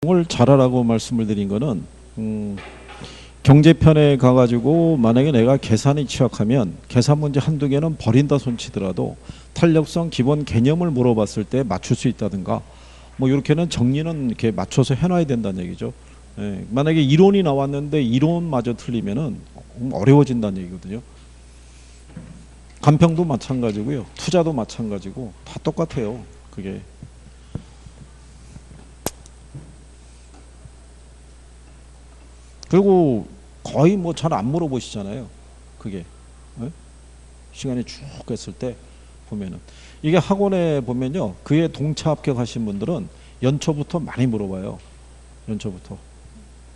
을 잘하라고 말씀을 드린 거는 경제편에 가가지고 만약에 내가 계산이 취약하면 계산 문제 한두 개는 버린다 손치더라도 탄력성 기본 개념을 물어봤을 때 맞출 수 있다든가 뭐 이렇게는 정리는 이렇게 맞춰서 해놔야 된다는 얘기죠. 예, 만약에 이론이 나왔는데 이론마저 틀리면은 어려워진다는 얘기거든요. 간평도 마찬가지고요. 투자도 마찬가지고 다 똑같아요. 그게. 그리고 거의 뭐 잘 안 물어보시잖아요. 그게 시간이 쭉 했을 때 보면은 이게 학원에 보면요, 그에 동차 합격하신 분들은 연초부터 많이 물어봐요. 연초부터.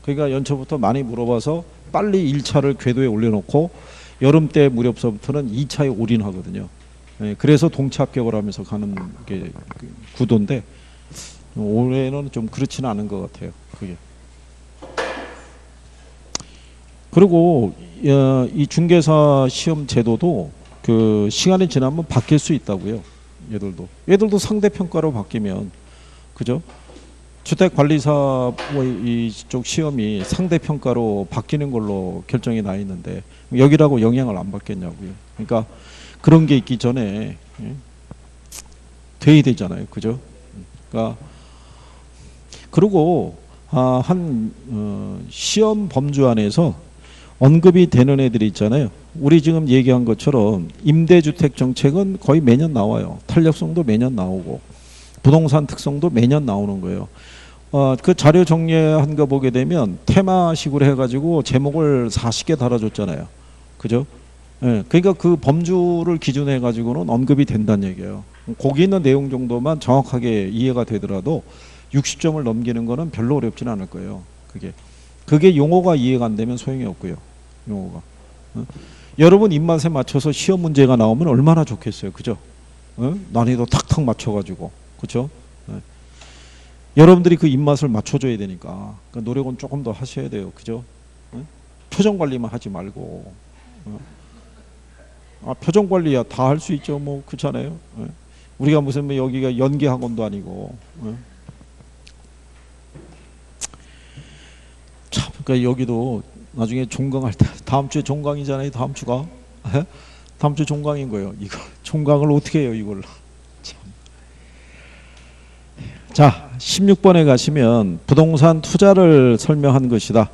그러니까 연초부터 많이 물어봐서 빨리 1차를 궤도에 올려놓고 여름 때 무렵서부터는 2차에 올인하거든요. 그래서 동차 합격을 하면서 가는 게 구도인데 올해는 좀 그렇지는 않은 것 같아요. 그게. 그리고 이 중개사 시험 제도도 그 시간이 지나면 바뀔 수 있다고요. 얘들도 상대평가로 바뀌면, 그죠? 주택관리사 이쪽 시험이 상대평가로 바뀌는 걸로 결정이 나 있는데 여기라고 영향을 안 받겠냐고요. 그러니까 그런 게 있기 전에 돼야 되잖아요. 그죠? 그러니까 그리고 시험 범주 안에서 언급이 되는 애들이 있잖아요. 우리 지금 얘기한 것처럼 임대주택 정책은 거의 매년 나와요. 탄력성도 매년 나오고 부동산 특성도 매년 나오는 거예요. 그 자료 정리한 거 보게 되면 테마식으로 해가지고 제목을 40개 달아줬잖아요. 그죠? 예, 그러니까 그 범주를 기준으로 해가지고는 언급이 된다는 얘기예요. 거기 있는 내용 정도만 정확하게 이해가 되더라도 60점을 넘기는 거는 별로 어렵지는 않을 거예요. 그게 용어가 이해가 안 되면 소용이 없고요. 용어가. 여러분 입맛에 맞춰서 시험 문제가 나오면 얼마나 좋겠어요. 그죠? 난이도 탁탁 맞춰가지고. 그죠? 여러분들이 그 입맛을 맞춰줘야 되니까 그 노력은 조금 더 하셔야 돼요. 그죠? 표정 관리만 하지 말고. 표정 관리야 다 할 수 있죠. 뭐 그렇잖아요. 우리가 무슨 뭐 여기가 연기 학원도 아니고. 참, 그러니까 여기도 나중에 종강할 때 다음 주에 종강이잖아요. 다음 주가 다음 주 종강인 거예요. 이거 종강을 어떻게 해요, 이걸? 참. 자, 16번에 가시면 부동산 투자를 설명한 것이다.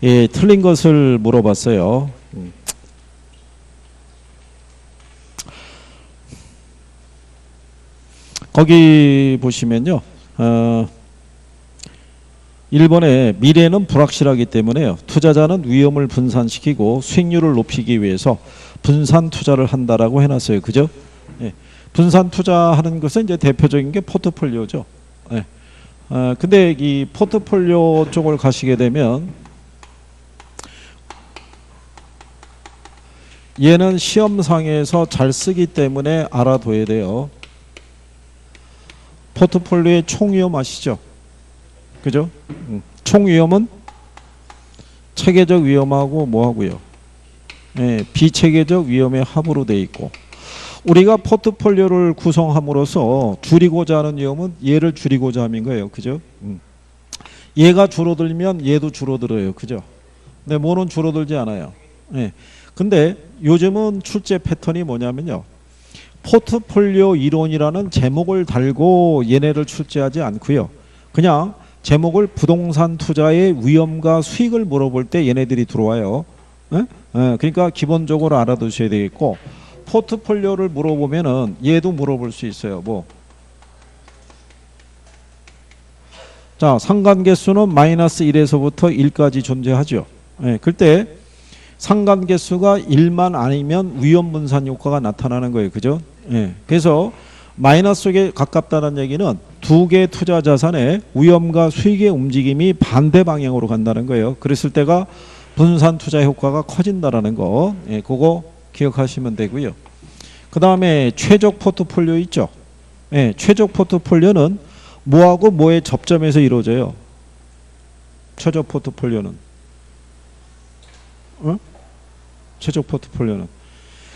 예, 틀린 것을 물어봤어요. 거기 보시면요. 1번에 미래는 불확실하기 때문에요. 투자자는 위험을 분산시키고 수익률을 높이기 위해서 분산 투자를 한다라고 해놨어요. 그죠? 예. 분산 투자하는 것은 이제 대표적인 게 포트폴리오죠. 예. 근데 이 포트폴리오 쪽을 가시게 되면 얘는 시험상에서 잘 쓰기 때문에 알아둬야 돼요. 포트폴리오의 총위험 아시죠? 그죠? 총위험은 체계적 위험하고 뭐하고요? 예, 비체계적 위험의 합으로 돼 있고, 우리가 포트폴리오를 구성함으로써 줄이고자 하는 위험은 얘를 줄이고자 함인 거예요. 그죠? 얘가 줄어들면 얘도 줄어들어요. 그죠? 근데 뭐는 줄어들지 않아요. 예. 근데 요즘은 출제 패턴이 뭐냐면요, 포트폴리오 이론이라는 제목을 달고 얘네를 출제하지 않고요, 그냥 제목을 부동산 투자의 위험과 수익을 물어볼 때 얘네들이 들어와요. 그러니까 기본적으로 알아두셔야 되겠고, 포트폴리오를 물어보면은 얘도 물어볼 수 있어요. 뭐, 자, 상관계수는 마이너스 1에서부터 1까지 존재하죠. 그때 상관계수가 1만 아니면 위험분산 효과가 나타나는 거예요. 그죠? 그래서 마이너스에 가깝다는 얘기는 두 개의 투자 자산의 위험과 수익의 움직임이 반대 방향으로 간다는 거예요. 그랬을 때가 분산 투자 효과가 커진다라는 거, 그거 기억하시면 되고요. 그 다음에 최적 포트폴리오 있죠. 최적 포트폴리오는 뭐하고 뭐의 접점에서 이루어져요. 최적 포트폴리오는 최적 포트폴리오는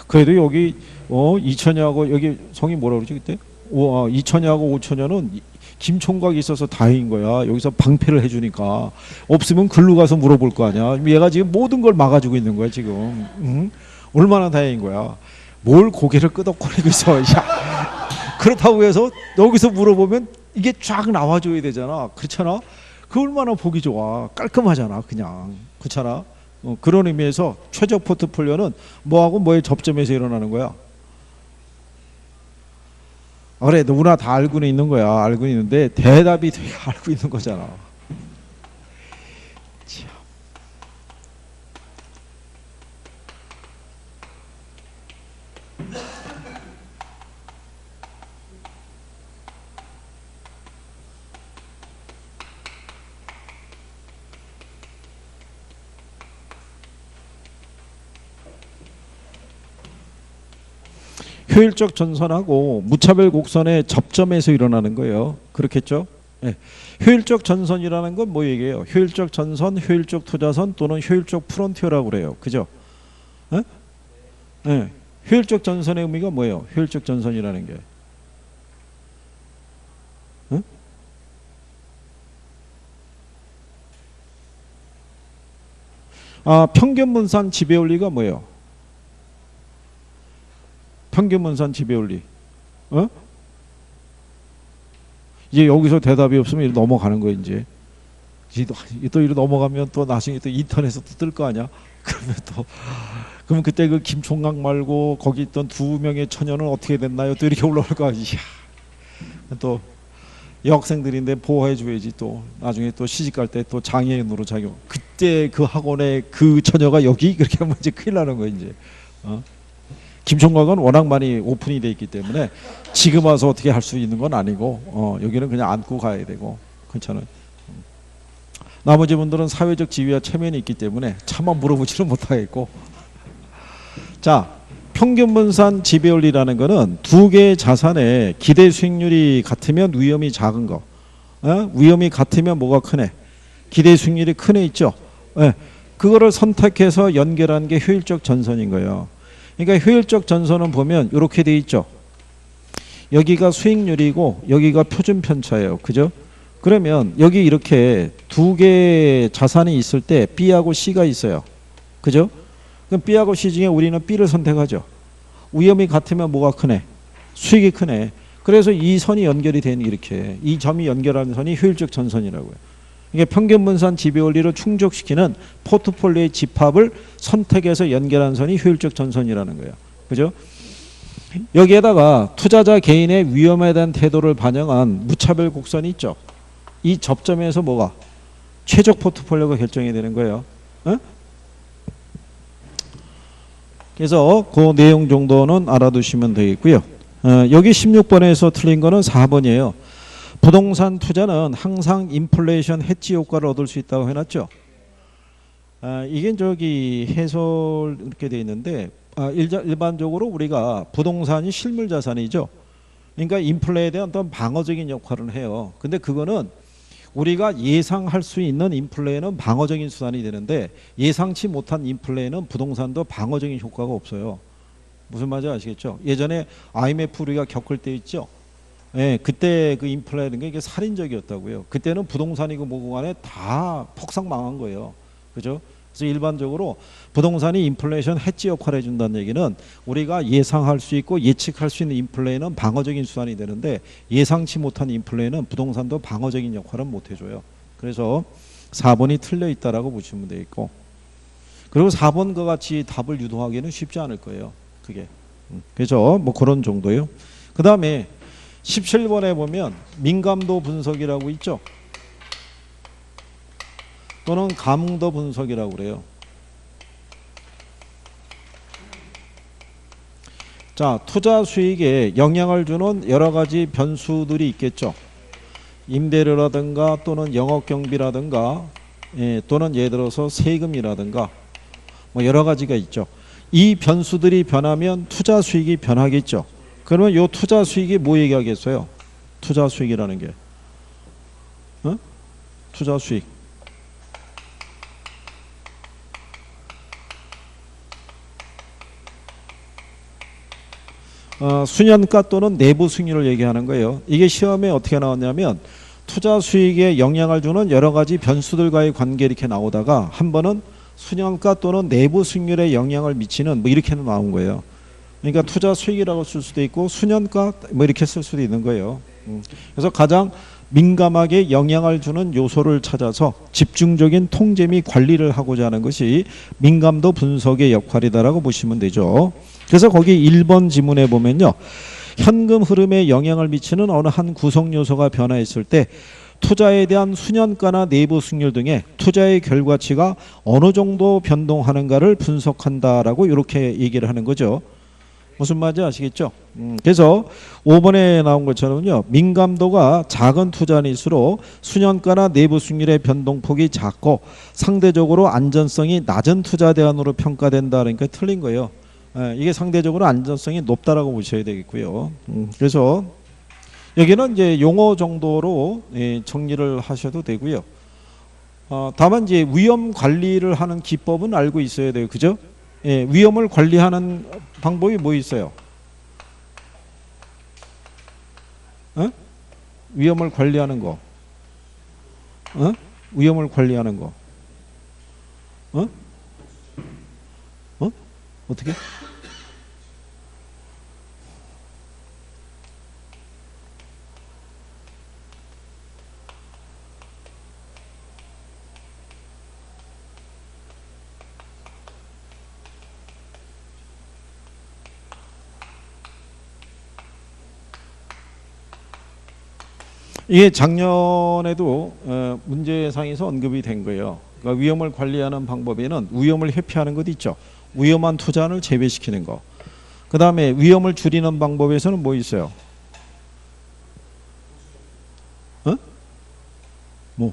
그래도 여기 2천여하고 여기 성이 뭐라 그러지 그때? 2천여하고 5천여는 김 총각이 있어서 다행인 거야. 여기서 방패를 해주니까. 없으면 글로 가서 물어볼 거 아니야. 얘가 지금 모든 걸 막아주고 있는 거야 지금. 응? 얼마나 다행인 거야. 뭘 고개를 끄덕거리고 있어. 야. 그렇다고 해서 여기서 물어보면 이게 쫙 나와줘야 되잖아. 그렇잖아. 그 얼마나 보기 좋아. 깔끔하잖아 그냥. 그렇잖아. 그런 의미에서 최적 포트폴리오는 뭐하고 뭐의 접점에서 일어나는 거야. 그래 누구나 다 알고는 있는 거야. 알고 있는데 대답이 되게 알고 있는 거잖아. 참. 효율적 전선하고 무차별 곡선의 접점에서 일어나는 거예요. 그렇겠죠? 네. 효율적 전선이라는 건 뭐 얘기예요? 효율적 전선, 효율적 투자선 또는 효율적 프론티어라고 그래요. 그죠? 네? 네. 효율적 전선의 의미가 뭐예요? 효율적 전선이라는 게. 네? 평균분산 지배원리가 뭐예요? 평균분산 지배원리. 이제 여기서 대답이 없으면 넘어가는 거예요. 이제 또 이로 넘어가면 또 나중에 또 인터넷에서 또 뜰 거 아니야. 그러면 그때 그 김총각 말고 거기 있던 2명의 처녀는 어떻게 됐나요? 또 이렇게 올라올 거 아니야. 또 여학생들인데 보호해 줘야지. 또 나중에 또 시집갈 때 또 장애인으로 작용. 그때 그 학원에 그 처녀가 여기 그렇게 하면 이제 큰일 나는 거예요. 이제. 김총각은 워낙 많이 오픈이 돼 있기 때문에 지금 와서 어떻게 할 수 있는 건 아니고 여기는 그냥 안고 가야 되고 괜찮아요. 나머지 분들은 사회적 지위와 체면이 있기 때문에 차마 물어보지는 못하겠고. 자, 평균분산 지배원리라는 거는 두 개의 자산의 기대 수익률이 같으면 위험이 작은 거. 위험이 같으면 뭐가 크네? 기대 수익률이 큰 애 있죠. 그거를 선택해서 연결하는 게 효율적 전선인 거예요. 그러니까 효율적 전선은 보면 이렇게 돼 있죠. 여기가 수익률이고 여기가 표준 편차예요. 그죠? 그러면 여기 이렇게 두 개의 자산이 있을 때 B하고 C가 있어요. 그죠? 그럼 B하고 C 중에 우리는 B를 선택하죠. 위험이 같으면 뭐가 크네? 수익이 크네. 그래서 이 선이 연결이 되는 이렇게 이 점이 연결하는 선이 효율적 전선이라고요. 이게 평균분산 지배원리를 충족시키는 포트폴리오의 집합을 선택해서 연결한 선이 효율적 전선이라는 거예요. 그죠? 여기에다가 투자자 개인의 위험에 대한 태도를 반영한 무차별 곡선이 있죠. 이 접점에서 뭐가? 최적 포트폴리오가 결정이 되는 거예요. 그래서 그 내용 정도는 알아두시면 되겠고요. 여기 16번에서 틀린 거는 4번이에요. 부동산 투자는 항상 인플레이션 해지 효과를 얻을 수 있다고 해놨죠. 이게 저기 해설 이렇게 돼 있는데 일반적으로 우리가 부동산이 실물 자산이죠. 그러니까 인플레에 대한 어떤 방어적인 역할을 해요. 근데 그거는 우리가 예상할 수 있는 인플레는 방어적인 수단이 되는데 예상치 못한 인플레는 부동산도 방어적인 효과가 없어요. 무슨 말인지 아시겠죠? 예전에 IMF 우리가 겪을 때 있죠. 예, 그때 그 인플레라는 게 이게 살인적이었다고요. 그때는 부동산이고 뭐고 간에 다 폭삭 망한 거예요. 그죠? 그래서 일반적으로 부동산이 인플레이션 해지 역할을 해준다는 얘기는 우리가 예상할 수 있고 예측할 수 있는 인플레는 방어적인 수단이 되는데 예상치 못한 인플레는 부동산도 방어적인 역할은 못 해줘요. 그래서 4번이 틀려 있다라고 보시면 되겠고, 그리고 4번과 같이 답을 유도하기는 쉽지 않을 거예요. 그게. 그래서 뭐 그런 정도예요. 그 다음에 17번에 보면 민감도 분석이라고 있죠. 또는 감도 분석이라고 그래요. 자, 투자 수익에 영향을 주는 여러 가지 변수들이 있겠죠. 임대료라든가 또는 영업 경비라든가 또는 예를 들어서 세금이라든가 뭐 여러 가지가 있죠. 이 변수들이 변하면 투자 수익이 변하겠죠. 그러면 이 투자 수익이 뭐 얘기하겠어요? 투자 수익이라는 게 투자 수익. 수년가 또는 내부 수익률을 얘기하는 거예요. 이게 시험에 어떻게 나왔냐면 투자 수익에 영향을 주는 여러 가지 변수들과의 관계 이렇게 나오다가 한 번은 수년가 또는 내부 수익률에 영향을 미치는 뭐 이렇게 나온 거예요. 그러니까 투자 수익이라고 쓸 수도 있고 수년가 뭐 이렇게 쓸 수도 있는 거예요. 그래서 가장 민감하게 영향을 주는 요소를 찾아서 집중적인 통제 및 관리를 하고자 하는 것이 민감도 분석의 역할이다라고 보시면 되죠. 그래서 거기 1번 지문에 보면요. 현금 흐름에 영향을 미치는 어느 한 구성 요소가 변화했을 때 투자에 대한 수년가나 내부 수익률 등의 투자의 결과치가 어느 정도 변동하는가를 분석한다라고 이렇게 얘기를 하는 거죠. 무슨 말인지 아시겠죠? 그래서 5번에 나온 것처럼요. 민감도가 작은 투자일수록 수년가나 내부 수익률의 변동폭이 작고 상대적으로 안전성이 낮은 투자 대안으로 평가된다. 그러니까 틀린 거예요. 이게 상대적으로 안전성이 높다라고 보셔야 되겠고요. 그래서 여기는 이제 용어 정도로 정리를 하셔도 되고요. 다만 이제 위험 관리를 하는 기법은 알고 있어야 돼요. 그죠? 위험을 관리하는 방법이 뭐 있어요? 위험을 관리하는 거. 위험을 관리하는 거. 어떻게? 이게 작년에도 문제상에서 언급이 된 거예요. 그러니까 위험을 관리하는 방법에는 위험을 회피하는 것 있죠. 위험한 투자를 제외시키는 거. 그 다음에 위험을 줄이는 방법에서는 뭐 있어요? 뭐?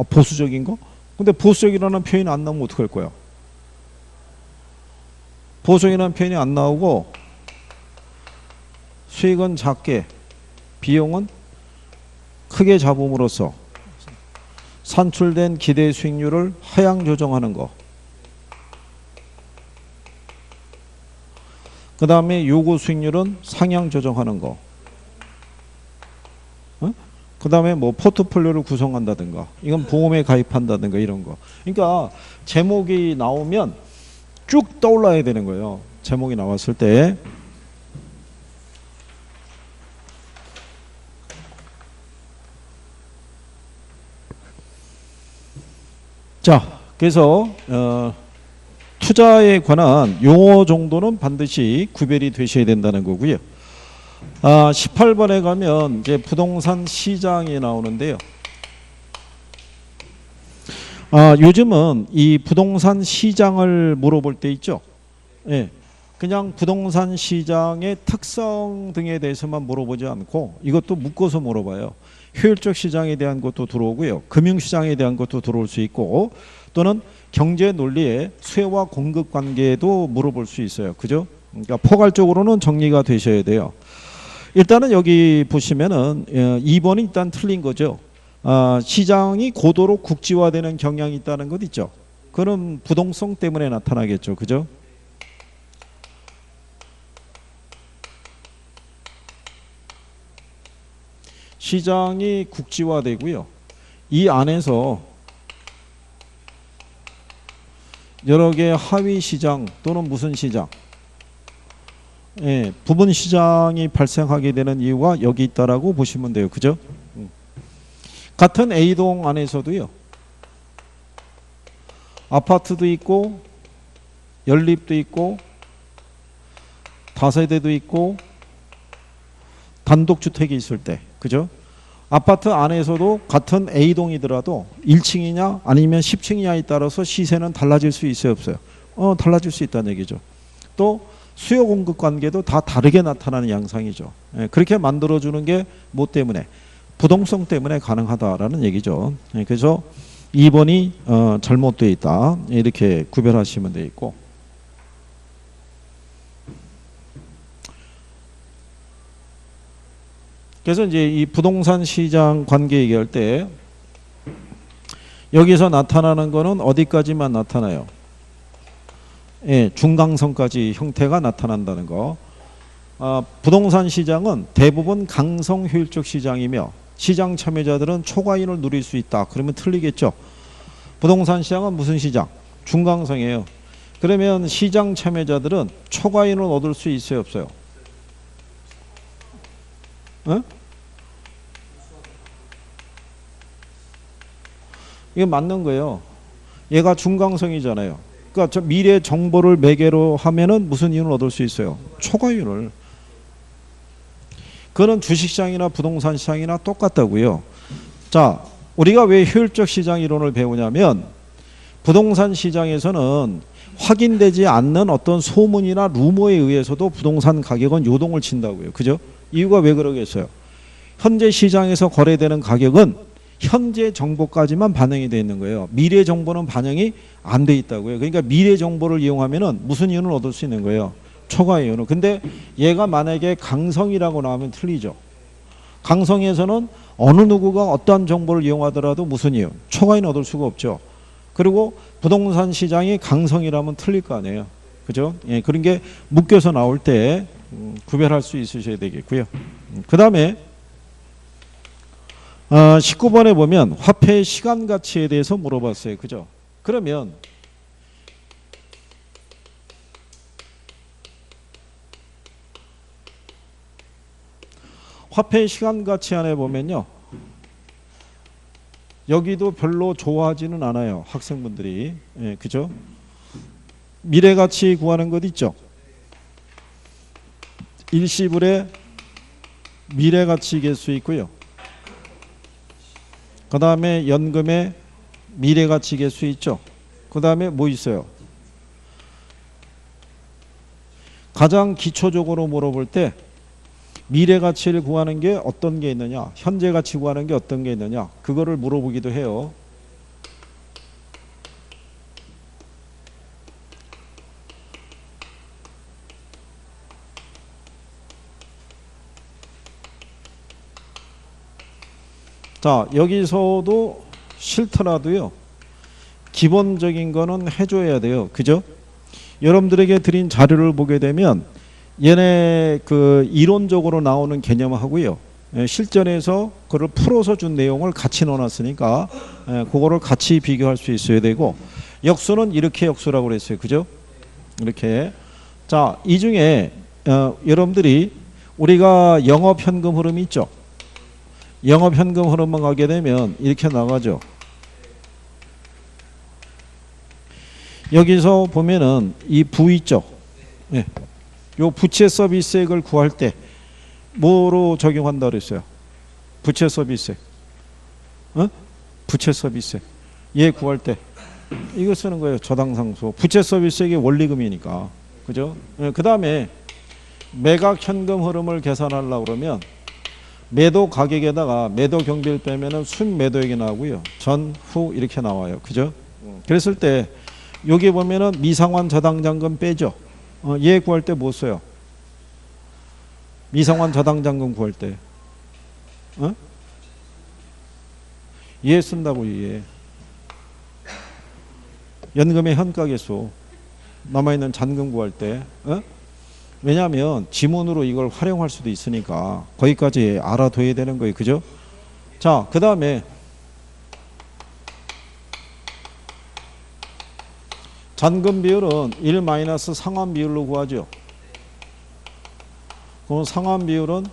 보수적인 거? 근데 보수적이라는 표현이 안 나오면 어떡할 거야? 보수적이라는 표현이 안 나오고 수익은 작게 비용은 크게 잡음으로써 산출된 기대 수익률을 하향 조정하는 거. 그 다음에 요구 수익률은 상향 조정하는 거. 그 다음에 뭐 포트폴리오를 구성한다든가 이건 보험에 가입한다든가 이런 거. 그러니까 제목이 나오면 쭉 떠올라야 되는 거예요. 제목이 나왔을 때. 자, 그래서 투자에 관한 용어 정도는 반드시 구별이 되셔야 된다는 거고요. 18번에 가면 이제 부동산 시장이 나오는데요. 요즘은 이 부동산 시장을 물어볼 때 있죠. 예, 그냥 부동산 시장의 특성 등에 대해서만 물어보지 않고 이것도 묶어서 물어봐요. 효율적 시장에 대한 것도 들어오고요. 금융시장에 대한 것도 들어올 수 있고 또는 경제 논리의 수요와 공급 관계도 물어볼 수 있어요. 그죠? 그러니까 포괄적으로는 정리가 되셔야 돼요. 일단은 여기 보시면은 2번이 일단 틀린 거죠. 시장이 고도로 국지화되는 경향이 있다는 것 있죠. 그럼 부동성 때문에 나타나겠죠. 그죠? 시장이 국지화되고요. 이 안에서 여러 개의 하위 시장 또는 무슨 시장, 부분 시장이 발생하게 되는 이유가 여기 있다라고 보시면 돼요. 그죠? 같은 A동 안에서도요. 아파트도 있고 연립도 있고 다세대도 있고 단독주택이 있을 때, 그죠? 아파트 안에서도 같은 A동이더라도 1층이냐 아니면 10층이냐에 따라서 시세는 달라질 수 있어요, 없어요? 달라질 수 있다는 얘기죠. 또 수요 공급 관계도 다 다르게 나타나는 양상이죠. 그렇게 만들어주는 게 뭐 때문에? 부동성 때문에 가능하다라는 얘기죠. 그래서 2번이 잘못되어 있다. 이렇게 구별하시면 돼 있고. 그래서 이제 이 부동산 시장 관계 얘기할 때 여기서 나타나는 거는 어디까지만 나타나요? 예, 중강성까지 형태가 나타난다는 거. 부동산 시장은 대부분 강성 효율적 시장이며 시장 참여자들은 초과이익을 누릴 수 있다. 그러면 틀리겠죠. 부동산 시장은 무슨 시장? 중강성이에요. 그러면 시장 참여자들은 초과이익을 얻을 수 있어요, 없어요? 어? 이게 맞는 거예요. 얘가 중강성이잖아요. 그러니까 저 미래 정보를 매개로 하면은 무슨 이윤을 얻을 수 있어요? 초과이익을. 그거는 주식시장이나 부동산 시장이나 똑같다고요. 자, 우리가 왜 효율적 시장 이론을 배우냐면 부동산 시장에서는 확인되지 않는 어떤 소문이나 루머에 의해서도 부동산 가격은 요동을 친다고요. 그죠? 이유가 왜 그러겠어요? 현재 시장에서 거래되는 가격은 현재 정보까지만 반영이 되어 있는 거예요. 미래 정보는 반영이 안 돼 있다고요. 그러니까 미래 정보를 이용하면은 무슨 이윤을 얻을 수 있는 거예요? 초과 이윤을. 근데 얘가 만약에 강성이라고 나오면 틀리죠. 강성에서는 어느 누구가 어떠한 정보를 이용하더라도 무슨 이윤? 초과 이윤 얻을 수가 없죠. 그리고 부동산 시장이 강성이라면 틀릴 거 아니에요. 그죠? 예, 그런 게 묶여서 나올 때 구별할 수 있으셔야 되겠고요. 그 다음에 19번에 보면 화폐의 시간 가치에 대해서 물어봤어요. 그죠? 그러면 화폐의 시간 가치 안에 보면요. 여기도 별로 좋아하지는 않아요. 학생분들이. 예, 그죠? 미래 가치 구하는 것 있죠? 일시불의 미래 가치 개수 있고요. 그 다음에 연금의 미래 가치 개수 있죠? 그 다음에 뭐 있어요? 가장 기초적으로 물어볼 때 미래 가치를 구하는 게 어떤 게 있느냐, 현재 가치 구하는 게 어떤 게 있느냐, 그거를 물어보기도 해요. 자, 여기서도 싫더라도요, 기본적인 거는 해줘야 돼요. 그죠? 여러분들에게 드린 자료를 보게 되면 얘네 그 이론적으로 나오는 개념하고요, 실전에서 그걸 풀어서 준 내용을 같이 넣어놨으니까 그거를 같이 비교할 수 있어야 되고, 역수는 이렇게 역수라고 그랬어요. 그죠? 이렇게. 자, 이 중에 여러분들이 우리가 영업현금 흐름이 있죠. 영업현금 흐름만 가게 되면 이렇게 나가죠. 여기서 보면은 이 부 있죠. 네. 요 부채 서비스액을 구할 때 뭐로 적용한다 그랬어요? 부채 서비스액. 부채 서비스액. 얘 구할 때 이거 쓰는 거예요. 저당상수. 부채 서비스액이 원리금이니까. 그죠? 네. 그 다음에 매각 현금 흐름을 계산하려고 그러면 매도 가격에다가 매도 경비를 빼면은 순 매도액이 나오고요. 전, 후 이렇게 나와요. 그죠? 그랬을 때 여기 보면은 미상환 저당장금 빼죠. 얘 구할 때 뭐 써요? 미상환 저당장금 구할 때. 얘 쓴다고, 얘. 연금의 현가계수. 남아있는 잔금 구할 때. 왜냐하면 지문으로 이걸 활용할 수도 있으니까 거기까지 알아둬야 되는 거예요. 그죠? 자, 그 다음에 잔금 비율은 1 마이너스 상환 비율로 구하죠. 그럼 상환 비율은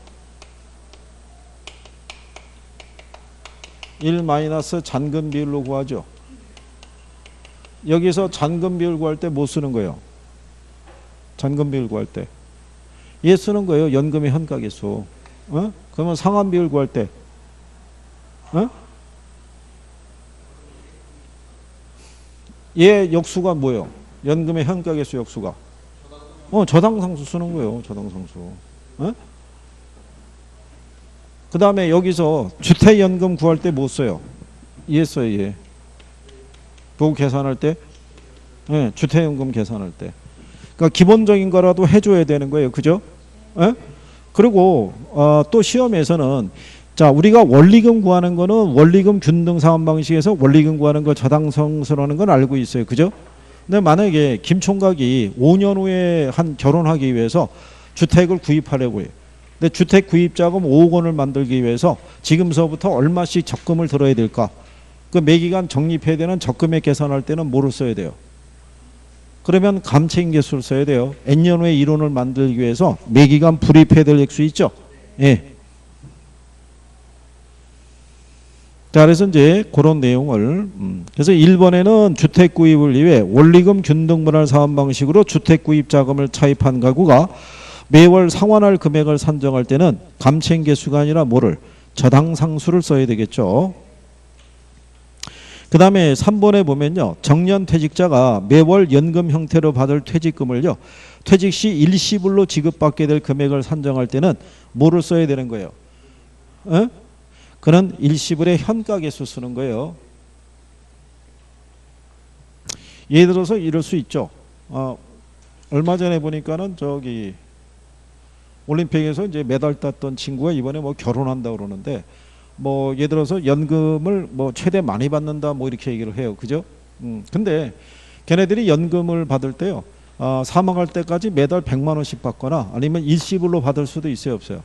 1 마이너스 잔금 비율로 구하죠. 여기서 잔금 비율 구할 때 뭐 쓰는 거예요? 잔금 비율 구할 때 얘 쓰는 거예요. 연금의 현가계수. 그러면 상환 비율 구할 때 얘 역수가 뭐예요? 연금의 현가계수 역수가 저당상수 쓰는 거예요. 저당상수. 그 다음에 여기서 주택연금 구할 때 뭐 써요? 얘 써요. 얘. 그거 계산할 때 주택연금 계산할 때. 그러니까 기본적인 거라도 해줘야 되는 거예요. 그죠? 그리고 또 시험에서는 자, 우리가 원리금 구하는 거는 원리금 균등 상환 방식에서 원리금 구하는 거 저당상수라는 건 알고 있어요. 그죠? 근데 만약에 김 총각이 5년 후에 한 결혼하기 위해서 주택을 구입하려고 해요. 근데 주택 구입자금 5억 원을 만들기 위해서 지금서부터 얼마씩 적금을 들어야 될까? 그 매기간 적립해야 되는 적금액 계산할 때는 뭐를 써야 돼요? 그러면 감채인계수를 써야 돼요. N년 후에 이론을 만들기 위해서 매기간 불입해야 될 액수 있죠? 예. 자, 그래서 이제 그런 내용을 그래서 1번에는 주택 구입을 위해 원리금 균등분할 사업 방식으로 주택 구입 자금을 차입한 가구가 매월 상환할 금액을 산정할 때는 감채인계수가 아니라 뭐를? 저당상수를 써야 되겠죠. 그 다음에 3번에 보면요. 정년퇴직자가 매월 연금 형태로 받을 퇴직금을요. 퇴직 시 일시불로 지급받게 될 금액을 산정할 때는 뭐를 써야 되는 거예요? 그는 일시불의 현가계수 쓰는 거예요. 예를 들어서 이럴 수 있죠. 얼마 전에 보니까는 저기 올림픽에서 이제 메달 땄던 친구가 이번에 뭐 결혼한다 그러는데 뭐 예를 들어서 연금을 뭐 최대 많이 받는다 뭐 이렇게 얘기를 해요. 그죠? 근데 걔네들이 연금을 받을 때요. 사망할 때까지 매달 100만 원씩 받거나 아니면 일시불로 받을 수도 있어요, 없어요?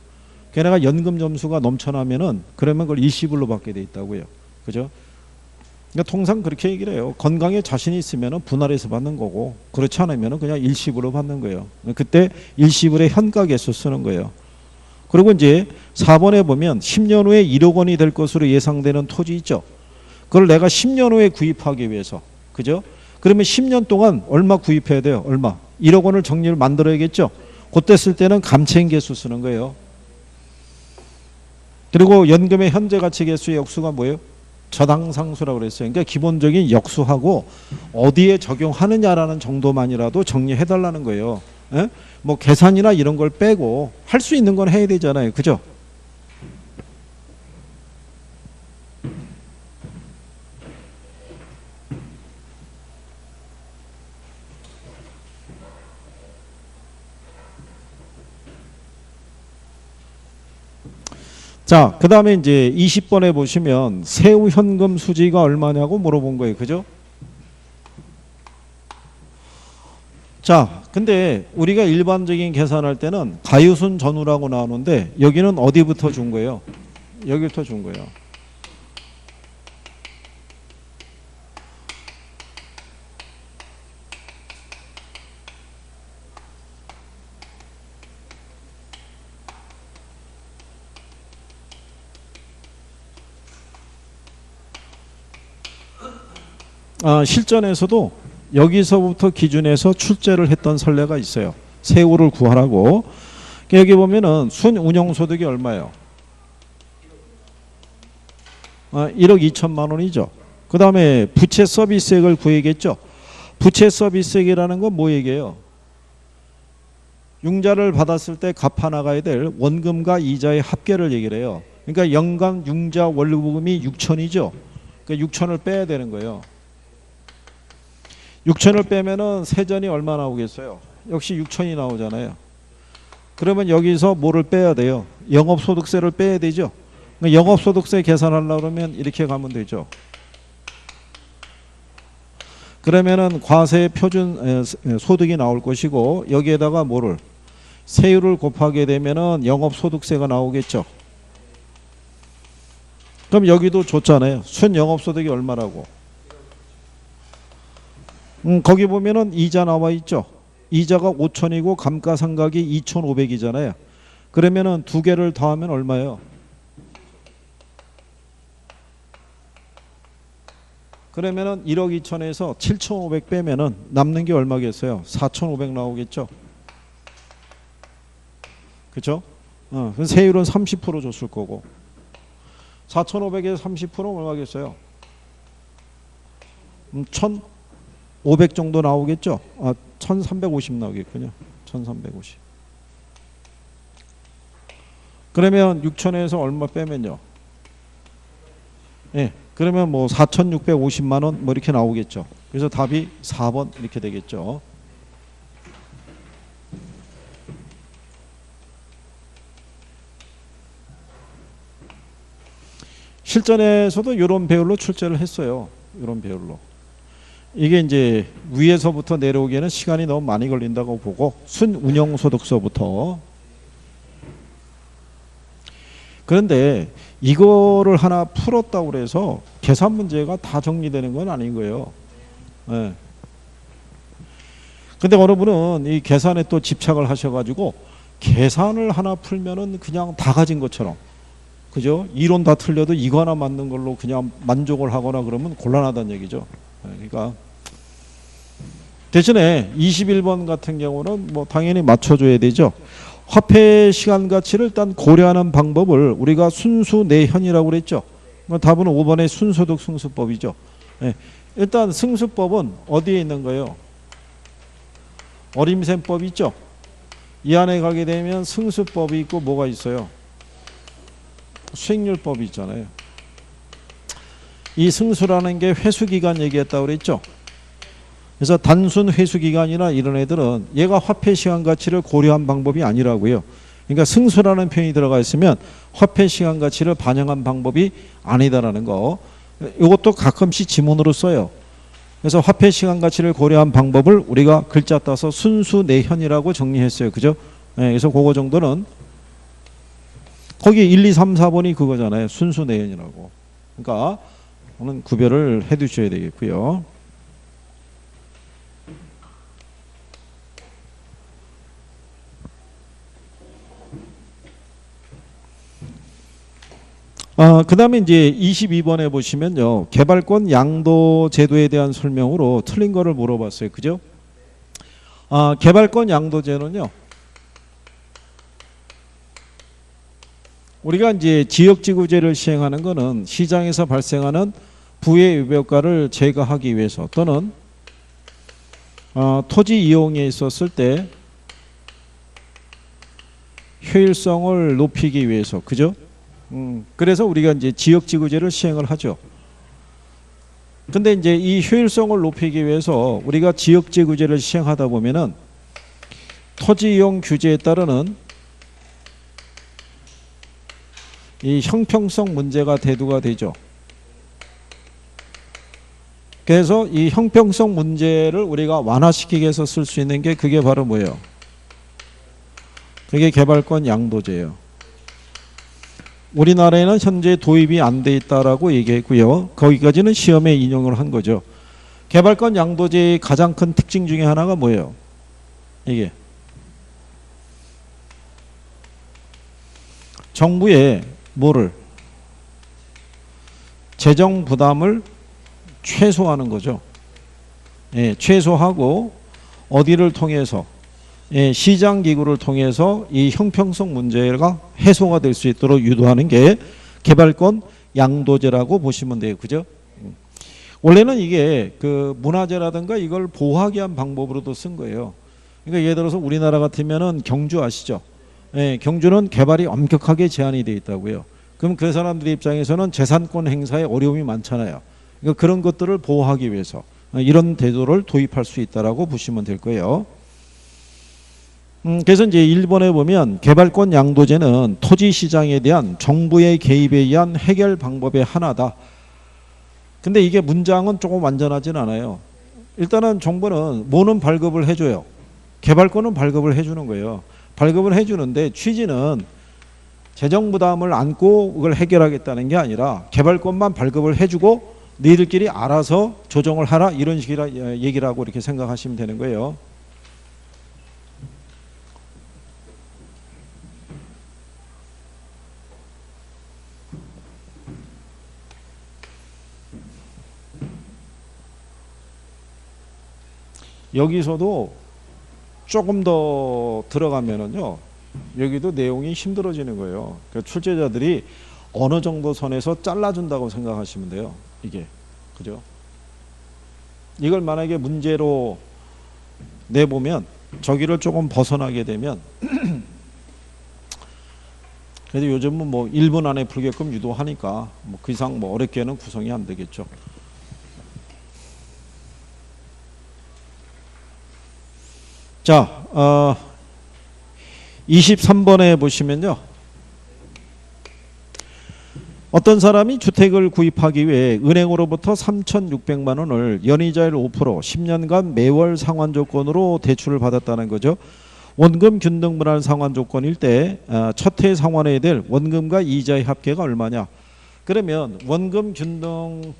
걔네가 연금 점수가 넘쳐나면은 그러면 그걸 일시불로 받게 돼 있다고요. 그죠? 그러니까 통상 그렇게 얘기를 해요. 건강에 자신이 있으면은 분할해서 받는 거고 그렇지 않으면은 그냥 일시불로 받는 거예요. 그때 일시불의 현가계수 쓰는 거예요. 그리고 이제 4번에 보면 10년 후에 1억 원이 될 것으로 예상되는 토지 있죠. 그걸 내가 10년 후에 구입하기 위해서. 그죠? 그러면 10년 동안 얼마 구입해야 돼요? 얼마? 1억 원을 정리를 만들어야겠죠. 그때 쓸 때는 감채인계수 쓰는 거예요. 그리고 연금의 현재 가치 계수의 역수가 뭐예요? 저당상수라고 그랬어요. 그러니까 기본적인 역수하고 어디에 적용하느냐라는 정도만이라도 정리해달라는 거예요. 에? 뭐 계산이나 이런 걸 빼고 할 수 있는 건 해야 되잖아요. 그죠? 자, 그 다음에 이제 20번에 보시면 세후 현금 수지가 얼마냐고 물어본 거예요. 그죠? 자, 근데 우리가 일반적인 계산할 때는 가유순 전후라고 나오는데 여기는 어디부터 준 거예요? 여기부터 준 거예요. 실전에서도 여기서부터 기준해서 출제를 했던 선례가 있어요. 세후를 구하라고. 여기 보면은 순운용소득이 얼마예요? 1억 2천만 원이죠. 그 다음에 부채 서비스액을 구해야겠죠. 부채 서비스액이라는 건 뭐 얘기예요? 융자를 받았을 때 갚아 나가야 될 원금과 이자의 합계를 얘기를 해요. 그러니까 연간 융자 원리부금이 6천이죠. 그러니까 6천을 빼야 되는 거예요. 6천을 빼면은 세전이 얼마 나오겠어요? 역시 6천이 나오잖아요. 그러면 여기서 뭐를 빼야 돼요? 영업소득세를 빼야 되죠. 그러니까 영업소득세 계산하려고 그러면 이렇게 가면 되죠. 그러면은 과세 표준 소득이 나올 것이고 여기에다가 뭐를 세율을 곱하게 되면은 영업소득세가 나오겠죠. 그럼 여기도 줬잖아요. 순영업소득이 얼마라고? 거기 보면은 이자 나와 있죠. 이자가 5천이고 감가상각이 2,500이잖아요. 그러면은 두 개를 더하면 얼마예요? 그러면은 1억 2천에서 7,500 빼면은 남는 게 얼마겠어요? 4,500 나오겠죠. 그렇죠? 세율은 30% 줬을 거고 4,500에서 30%는 얼마겠어요? 1,500 정도 나오겠죠? 1,350 나오겠군요. 1,350. 그러면 6천에서 얼마 빼면요? 예. 그러면 뭐 4,650만 원 뭐 이렇게 나오겠죠. 그래서 답이 4번 이렇게 되겠죠. 실전에서도 이런 배열로 출제를 했어요. 이런 배열로. 이게 이제 위에서부터 내려오기에는 시간이 너무 많이 걸린다고 보고 순운용소득서부터. 그런데 이거를 하나 풀었다고 그래서 계산 문제가 다 정리되는 건 아닌 거예요. 네. 근데 어느 분은 이 계산에 또 집착을 하셔가지고 계산을 하나 풀면은 그냥 다 가진 것처럼, 그죠? 이론 다 틀려도 이거 하나 맞는 걸로 그냥 만족을 하거나 그러면 곤란하다는 얘기죠. 그러니까 대신에 21번 같은 경우는 뭐 당연히 맞춰줘야 되죠. 화폐 시간 가치를 일단 고려하는 방법을 우리가 순수 내현이라고 그랬죠. 답은 5번의 순소득 승수법이죠. 네. 일단 승수법은 어디에 있는 거예요? 어림셈법 있죠. 이 안에 가게 되면 승수법이 있고 뭐가 있어요? 수익률법이 있잖아요. 이 승수라는 게 회수기간 얘기했다고 그랬죠. 그래서 단순 회수기간이나 이런 애들은 얘가 화폐 시간 가치를 고려한 방법이 아니라고요. 그러니까 승수라는 표현이 들어가 있으면 화폐 시간 가치를 반영한 방법이 아니다라는 거. 이것도 가끔씩 지문으로 써요. 그래서 화폐 시간 가치를 고려한 방법을 우리가 글자 따서 순수 내현이라고 정리했어요. 그죠? 네, 그래서 그거 정도는 거기 1, 2, 3, 4번이 그거잖아요. 순수 내현이라고. 그러니까 오늘 구별을 해 두셔야 되겠고요. 그 다음에 이제 22번에 보시면요. 개발권 양도 제도에 대한 설명으로 틀린 거를 물어봤어요. 그죠? 개발권 양도제는요. 우리가 이제 지역지구제를 시행하는 거는 시장에서 발생하는 부의 외벽가를 제거하기 위해서 또는 토지 이용에 있었을 때 효율성을 높이기 위해서. 그죠? 그래서 우리가 이제 지역지구제를 시행을 하죠. 근데 이제 이 효율성을 높이기 위해서 우리가 지역지구제를 시행하다 보면은 토지 이용 규제에 따르는 이 형평성 문제가 대두가 되죠. 그래서 이 형평성 문제를 우리가 완화시키기 위해서 쓸 수 있는 게 그게 바로 뭐예요? 그게 개발권 양도제예요. 우리나라에는 현재 도입이 안 돼 있다라고 얘기했고요. 거기까지는 시험에 인용을 한 거죠. 개발권 양도제의 가장 큰 특징 중에 하나가 뭐예요? 이게 정부의 뭐를 재정 부담을 최소화하는 거죠. 예, 최소하고 어디를 통해서 시장 기구를 통해서 이 형평성 문제가 해소가 될 수 있도록 유도하는 게 개발권 양도제라고 보시면 돼요. 그죠? 원래는 이게 그 문화재라든가 이걸 보호하기 위한 방법으로도 쓴 거예요. 그러니까 예를 들어서 우리나라 같으면은 경주 아시죠? 예, 경주는 개발이 엄격하게 제한이 되어 있다고요. 그럼 그 사람들 입장에서는 재산권 행사에 어려움이 많잖아요. 그러니까 그런 것들을 보호하기 위해서 이런 제도를 도입할 수 있다라고 보시면 될 거예요. 그래서 이제 1번에 보면 개발권 양도제는 토지 시장에 대한 정부의 개입에 의한 해결 방법의 하나다. 근데 이게 문장은 조금 완전하진 않아요. 일단은 정부는 뭐는 발급을 해줘요. 개발권은 발급을 해주는 거예요. 발급을 해주는데 취지는 재정 부담을 안고 그걸 해결하겠다는 게 아니라 개발권만 발급을 해주고 너희들끼리 알아서 조정을 하라 이런 식이라 얘기를 하고 이렇게 생각하시면 되는 거예요. 여기서도 조금 더 들어가면은요, 여기도 내용이 힘들어지는 거예요. 그러니까 출제자들이 어느 정도 선에서 잘라준다고 생각하시면 돼요. 이게. 그죠? 이걸 만약에 문제로 내보면 저기를 조금 벗어나게 되면 그래도 요즘은 뭐 1분 안에 풀게끔 유도하니까 뭐 그 이상 뭐 어렵게는 구성이 안 되겠죠. 자, 23번에 보시면요. 어떤 사람이 주택을 구입하기 위해 은행으로부터 3,600만 원을 연이자율 5% 10년간 매월 상환 조건으로 대출을 받았다는 거죠. 원금 균등 분할 상환 조건일 때 첫 해 상환해야 될 원금과 이자의 합계가 얼마냐. 그러면 원금 균등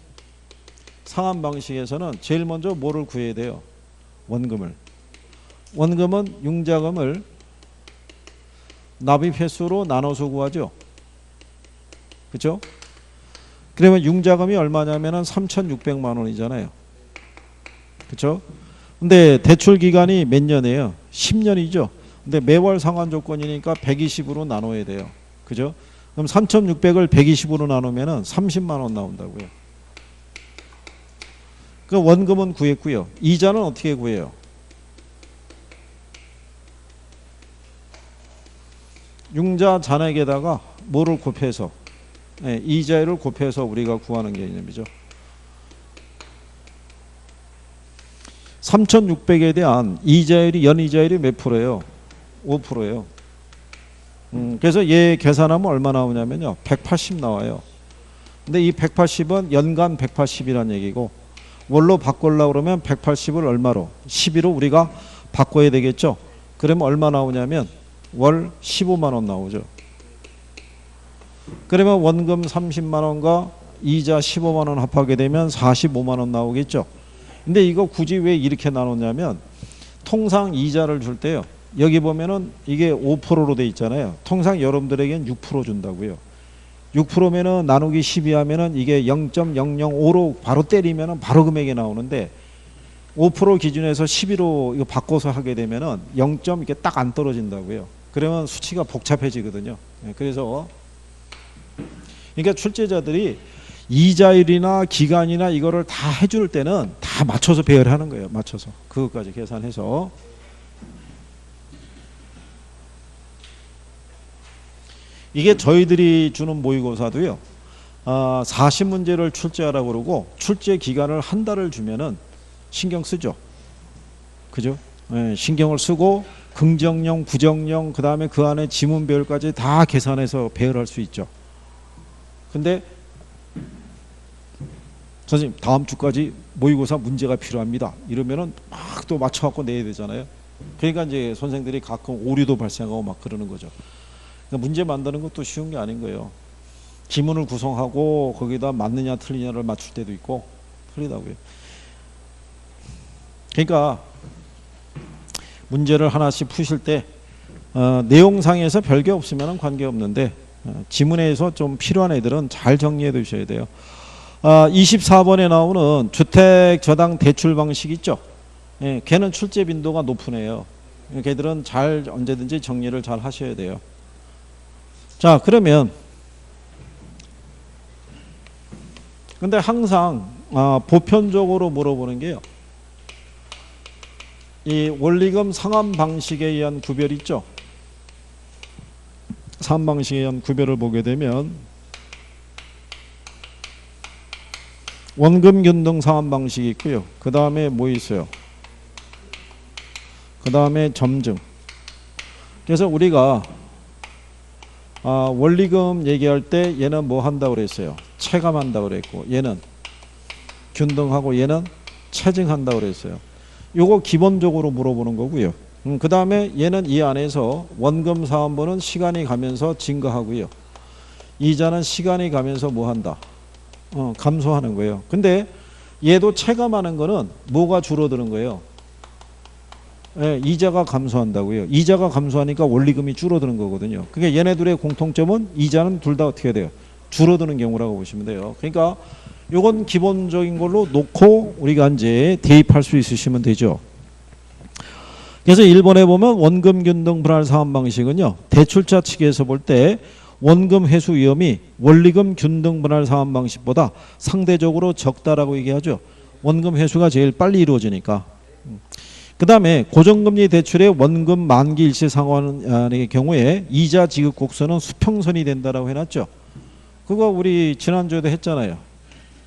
상환 방식에서는 제일 먼저 뭐를 구해야 돼요? 원금을. 원금은 융자금을 납입 횟수로 나눠서 구하죠. 그렇죠? 그러면 융자금이 얼마냐면은 3,600만 원이잖아요. 그렇죠? 근데 대출 기간이 몇 년이에요? 10년이죠. 근데 매월 상환 조건이니까 120으로 나눠야 돼요. 그죠? 그럼 3,600을 120으로 나누면은 30만 원 나온다고요. 그 원금은 구했고요. 이자는 어떻게 구해요? 융자 잔액에다가 뭐를 곱해서 이자율을 곱해서 우리가 구하는 개념이죠. 3,600에 대한 이자율이 연이자율이 몇 프로예요? 5%예요. 그래서 얘 계산하면 얼마 나오냐면요. 180 나와요. 근데 이 180은 연간 180이란 얘기고 월로 바꾸려고 그러면 180을 얼마로? 12로 우리가 바꿔야 되겠죠. 그러면 얼마 나오냐면 월 15만 원 나오죠. 그러면 원금 30만 원과 이자 15만 원 합하게 되면 45만 원 나오겠죠. 근데 이거 굳이 왜 이렇게 나눴냐면 통상 이자를 줄 때요. 여기 보면은 이게 5%로 돼 있잖아요. 통상 여러분들에겐 6% 준다고요. 6%면은 나누기 12 하면은 이게 0.005로 바로 때리면은 바로 금액이 나오는데 5% 기준에서 12로 이거 바꿔서 하게 되면은 0. 이게 딱 안 떨어진다고요. 그러면 수치가 복잡해지거든요. 그래서 그러니까 출제자들이 이자율이나 기간이나 이거를 다 해줄 때는 다 맞춰서 배열하는 거예요. 맞춰서 그것까지 계산해서. 이게 저희들이 주는 모의고사도요. 40문제를 출제하라고 그러고 출제 기간을 한 달을 주면은 신경 쓰죠. 그죠? 네, 신경을 쓰고 긍정형, 부정형, 그 다음에 그 안에 지문 배열까지 다 계산해서 배열할 수 있죠. 근데 선생님 다음 주까지 모의고사 문제가 필요합니다. 이러면은 막 또 맞춰갖고 내야 되잖아요. 그러니까 이제 선생들이 가끔 오류도 발생하고 막 그러는 거죠. 그러니까 문제 만드는 것도 쉬운 게 아닌 거예요. 지문을 구성하고 거기다 맞느냐 틀리냐를 맞출 때도 있고 틀리다고요. 그러니까 문제를 하나씩 푸실 때 내용상에서 별게 없으면 관계없는데 지문에서 좀 필요한 애들은 잘 정리해 두셔야 돼요. 24번에 나오는 주택저당 대출 방식 있죠. 예, 걔는 출제 빈도가 높은 애예요. 걔들은 잘 언제든지 정리를 잘 하셔야 돼요. 자, 그러면 근데 항상 보편적으로 물어보는 게요. 이 원리금 상환 방식에 의한 구별 있죠. 상환 방식에 의한 구별을 보게 되면 원금 균등 상환 방식이 있고요. 그 다음에 뭐 있어요? 그 다음에 점증. 그래서 우리가 원리금 얘기할 때 얘는 뭐 한다고 그랬어요? 체감한다고 그랬고 얘는 균등하고 얘는 체증한다고 그랬어요. 요거 기본적으로 물어보는 거고요. 그 다음에 얘는 이 안에서 원금 사업번은 시간이 가면서 증가하고요. 이자는 시간이 가면서 뭐 한다? 감소하는 거예요. 근데 얘도 체감하는 거는 뭐가 줄어드는 거예요? 예, 이자가 감소한다고요. 이자가 감소하니까 원리금이 줄어드는 거거든요. 그러니까 얘네들의 공통점은 이자는 둘 다 어떻게 돼요? 줄어드는 경우라고 보시면 돼요. 그러니까 요건 기본적인 걸로 놓고 우리가 이제 대입할 수 있으시면 되죠. 그래서 1번에 보면 원금 균등 분할 상환 방식은요. 대출자 측에서 볼 때 원금 회수 위험이 원리금 균등 분할 상환 방식보다 상대적으로 적다라고 얘기하죠. 원금 회수가 제일 빨리 이루어지니까. 그 다음에 고정금리 대출의 원금 만기 일시 상환의 경우에 이자 지급 곡선은 수평선이 된다라고 해놨죠. 그거 우리 지난주에도 했잖아요.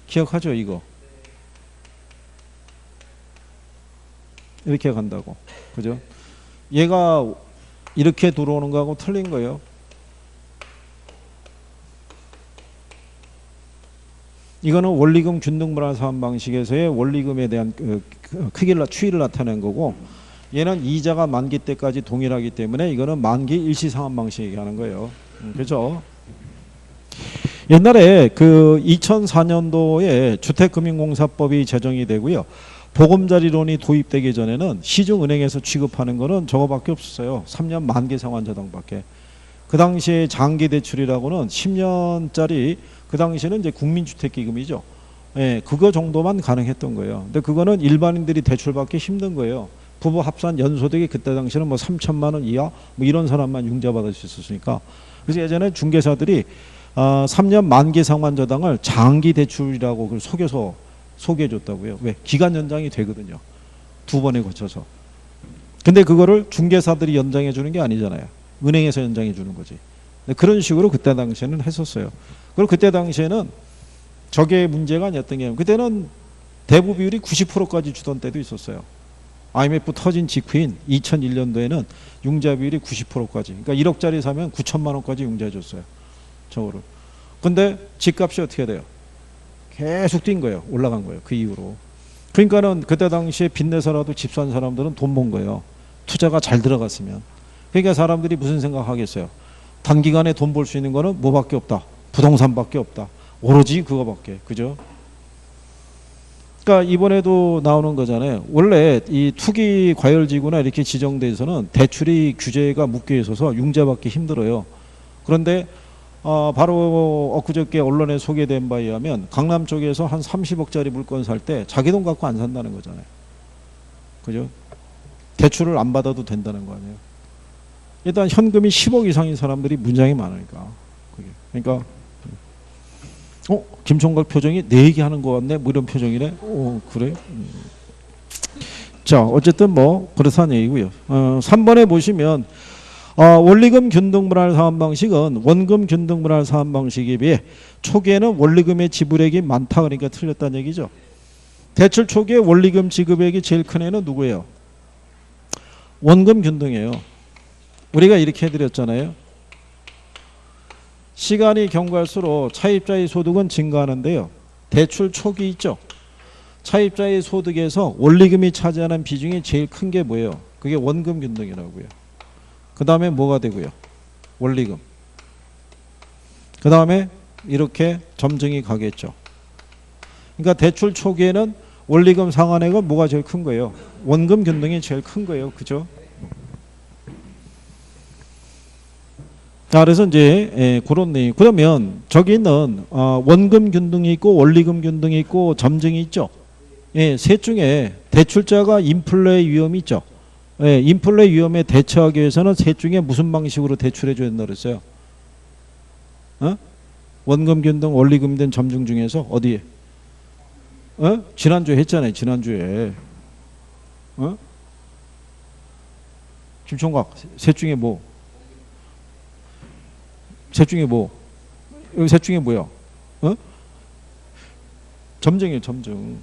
기억하죠, 이거? 이렇게 간다고. 그죠? 얘가 이렇게 들어오는 거하고 틀린 거예요. 이거는 원리금 균등분할 사업 방식에서의 원리금에 대한 크기를 추이를 나타낸 거고, 얘는 이자가 만기 때까지 동일하기 때문에 이거는 만기 일시 상환 방식 얘기하는 거예요. 그렇죠? 옛날에 그 2004년도에 주택금융공사법이 제정이 되고요. 보금자리론이 도입되기 전에는 시중은행에서 취급하는 거는 저거밖에 없었어요. 3년 만기 상환자당밖에. 그 당시에 장기 대출이라고는 10년짜리, 그 당시에는 이제 국민주택기금이죠. 예, 그거 정도만 가능했던 거예요. 근데 그거는 일반인들이 대출받기 힘든 거예요. 부부 합산 연소득이 그때 당시에는 뭐 3천만 원 이하 뭐 이런 사람만 융자받을 수 있었으니까. 그래서 예전에 중개사들이 3년 만기 상환저당을 장기 대출이라고 그걸 속여서 소개해줬다고요. 왜? 기간 연장이 되거든요. 2번에 거쳐서. 근데 그거를 중개사들이 연장해 주는 게 아니잖아요. 은행에서 연장해 주는 거지. 그런 식으로 그때 당시에는 했었어요. 그리고 그때 당시에는 저게 문제가 아니었던 게, 그때는 대부 비율이 90%까지 주던 때도 있었어요. IMF 터진 직후인 2001년도에는 융자 비율이 90%까지. 그러니까 1억짜리 사면 9천만 원까지 융자해 줬어요. 저거를. 근데 집값이 어떻게 돼요? 계속 뛴 거예요. 올라간 거예요. 그 이후로. 그러니까는 그때 당시에 빚내서라도 집 산 사람들은 돈 번 거예요. 투자가 잘 들어갔으면. 그러니까 사람들이 무슨 생각하겠어요? 단기간에 돈 벌 수 있는 거는 뭐밖에 없다. 부동산밖에 없다. 오로지 그거밖에. 그죠? 그러니까 이번에도 나오는 거잖아요. 원래 이 투기 과열지구나 이렇게 지정돼 있어서는 대출이 규제가 묶여 있어서 융자받기 힘들어요. 그런데 바로 엊그저께 언론에 소개된 바에 의하면 강남 쪽에서 한 30억짜리 물건 살 때 자기 돈 갖고 안 산다는 거잖아요. 그죠? 대출을 안 받아도 된다는 거 아니에요. 일단 현금이 10억 이상인 사람들이 문장이 많으니까. 그게. 그러니까 김총각 표정이 내 얘기하는 것 같네 뭐 이런 표정이네. 그래? 자, 어쨌든 뭐 그렇다는 얘기고요. 3번에 보시면 원리금 균등분할 사업 방식은 원금 균등분할 사업 방식에 비해 초기에는 원리금의 지불액이 많다, 그러니까 틀렸다는 얘기죠. 대출 초기에 원리금 지급액이 제일 큰 애는 누구예요? 원금 균등이에요. 우리가 이렇게 해드렸잖아요. 시간이 경과할수록 차입자의 소득은 증가하는데요. 대출 초기 있죠. 차입자의 소득에서 원리금이 차지하는 비중이 제일 큰 게 뭐예요? 그게 원금 균등이라고요. 그 다음에 뭐가 되고요? 원리금. 그 다음에 이렇게 점증이 가겠죠. 그러니까 대출 초기에는 원리금 상환액은 뭐가 제일 큰 거예요? 원금 균등이 제일 큰 거예요. 그죠? 자, 그래서 이제 그런 내용. 그러면 저기 있는 원금 균등이 있고 원리금 균등이 있고 점증이 있죠. 셋 중에 대출자가 인플레 위험이 있죠. 인플레 위험에 대처하기 위해서는 셋 중에 무슨 방식으로 대출해 줘야 된다 그랬어요? 원금 균등, 원리금 등 점증 중에서 어디에? 지난주에 했잖아요. 지난주에. 김총각, 셋 중에 뭐? 셋 중에 뭐? 여기 셋 중에 뭐야? 점증이에요, 점증.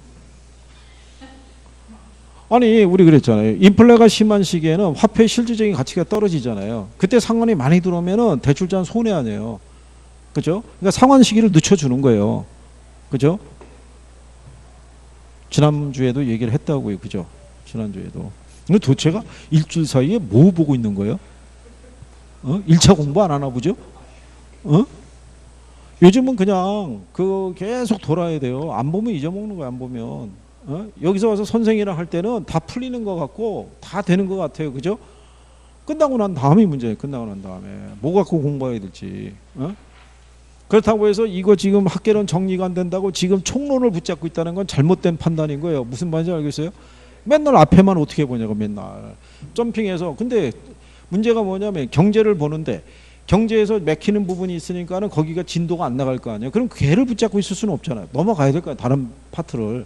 아니, 우리 그랬잖아요. 인플레가 심한 시기에는 화폐 실질적인 가치가 떨어지잖아요. 그때 상환이 많이 들어오면은 대출자는 손해 아니에요. 그죠? 그러니까 상환 시기를 늦춰주는 거예요. 그죠? 지난주에도 얘기를 했다고요. 그죠? 지난주에도. 근데 도대체가 일주일 사이에 뭐 보고 있는 거예요? 1차 공부 안 하나 보죠? 요즘은 그냥 계속 돌아야 돼요. 안 보면 잊어먹는 거야, 안 보면. 여기서 와서 선생이랑 할 때는 다 풀리는 것 같고 다 되는 것 같아요. 그죠? 끝나고 난 다음이 문제예요. 끝나고 난 다음에. 뭐 갖고 공부해야 될지. 그렇다고 해서 이거 지금 학계론 정리가 안 된다고 지금 총론을 붙잡고 있다는 건 잘못된 판단인 거예요. 무슨 말인지 알겠어요? 맨날 앞에만 어떻게 보냐고 맨날. 점핑해서. 근데 문제가 뭐냐면 경제를 보는데 경제에서 맥히는 부분이 있으니까는 거기가 진도가 안 나갈 거 아니에요. 그럼 걔를 붙잡고 있을 수는 없잖아요. 넘어가야 될 거 아니에요. 다른 파트를.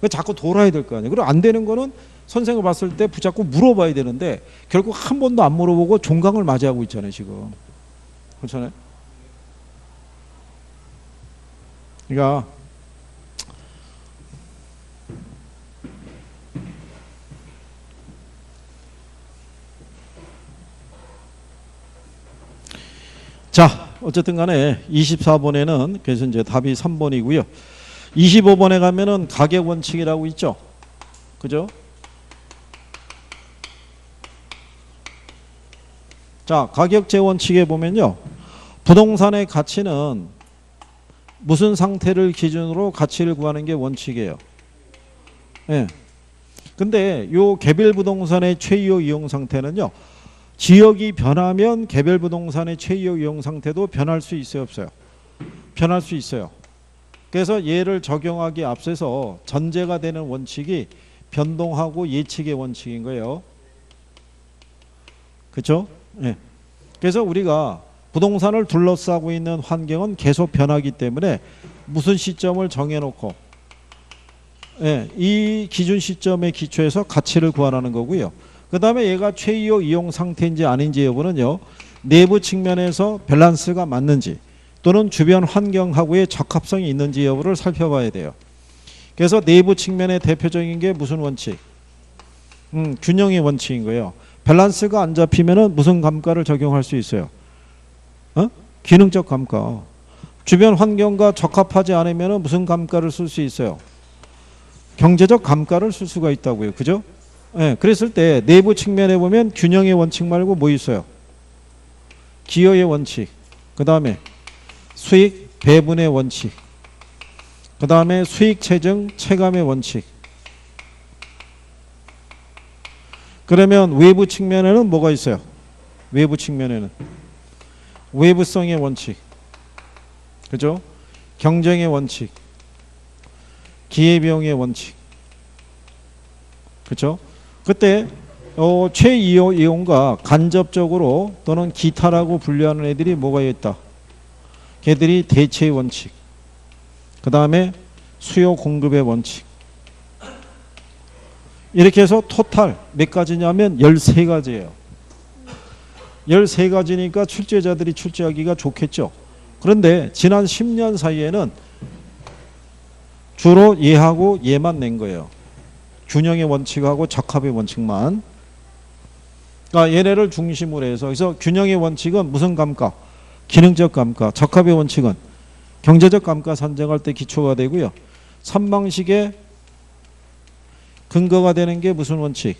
자꾸 돌아야 될 거 아니에요. 그리고 안 되는 거는 선생을 봤을 때 붙잡고 물어봐야 되는데 결국 한 번도 안 물어보고 종강을 맞이하고 있잖아요. 지금. 그렇잖아요. 그러니까 자, 어쨌든 간에 24번에는 그래서 이제 답이 3번이고요. 25번에 가면은 가격 원칙이라고 있죠. 그죠? 자, 가격제 원칙에 보면요. 부동산의 가치는 무슨 상태를 기준으로 가치를 구하는 게 원칙이에요. 예. 근데 요 개별 부동산의 최이호 이용 상태는요. 지역이 변하면 개별 부동산의 최이호 이용 상태도 변할 수 있어요, 없어요? 변할 수 있어요. 그래서 얘를 적용하기 앞서서 전제가 되는 원칙이 변동하고 예측의 원칙인 거예요. 그렇죠? 예. 그래서 우리가 부동산을 둘러싸고 있는 환경은 계속 변하기 때문에 무슨 시점을 정해놓고 예, 이 기준 시점에 기초해서 가치를 구하라는 거고요. 그 다음에 얘가 최이호 이용 상태인지 아닌지 여부는요. 내부 측면에서 밸런스가 맞는지 또는 주변 환경하고의 적합성이 있는지 여부를 살펴봐야 돼요. 그래서 내부 측면의 대표적인 게 무슨 원칙? 균형의 원칙인 거예요. 밸런스가 안 잡히면은 무슨 감가를 적용할 수 있어요? 기능적 감가. 주변 환경과 적합하지 않으면은 무슨 감가를 쓸 수 있어요? 경제적 감가를 쓸 수가 있다고요. 그죠? 예, 그랬을 때 내부 측면에 보면 균형의 원칙 말고 뭐 있어요? 기여의 원칙. 그 다음에 수익 배분의 원칙. 그 다음에 수익 체증 체감의 원칙. 그러면 외부 측면에는 뭐가 있어요? 외부 측면에는 외부성의 원칙. 그죠? 경쟁의 원칙. 기회비용의 원칙. 그죠? 그때 최이용과 간접적으로 또는 기타라고 분류하는 애들이 뭐가 있다? 걔들이 대체의 원칙. 그 다음에 수요 공급의 원칙. 이렇게 해서 토탈 몇 가지냐면 13가지예요. 13가지니까 출제자들이 출제하기가 좋겠죠. 그런데 지난 10년 사이에는 주로 얘하고 얘만 낸 거예요. 균형의 원칙하고 적합의 원칙만. 그러니까 얘네를 중심으로 해서 그래서 균형의 원칙은 무슨 감가? 기능적 감가. 적합의 원칙은 경제적 감가 산정할 때 기초가 되고요. 3방식의 근거가 되는 게 무슨 원칙?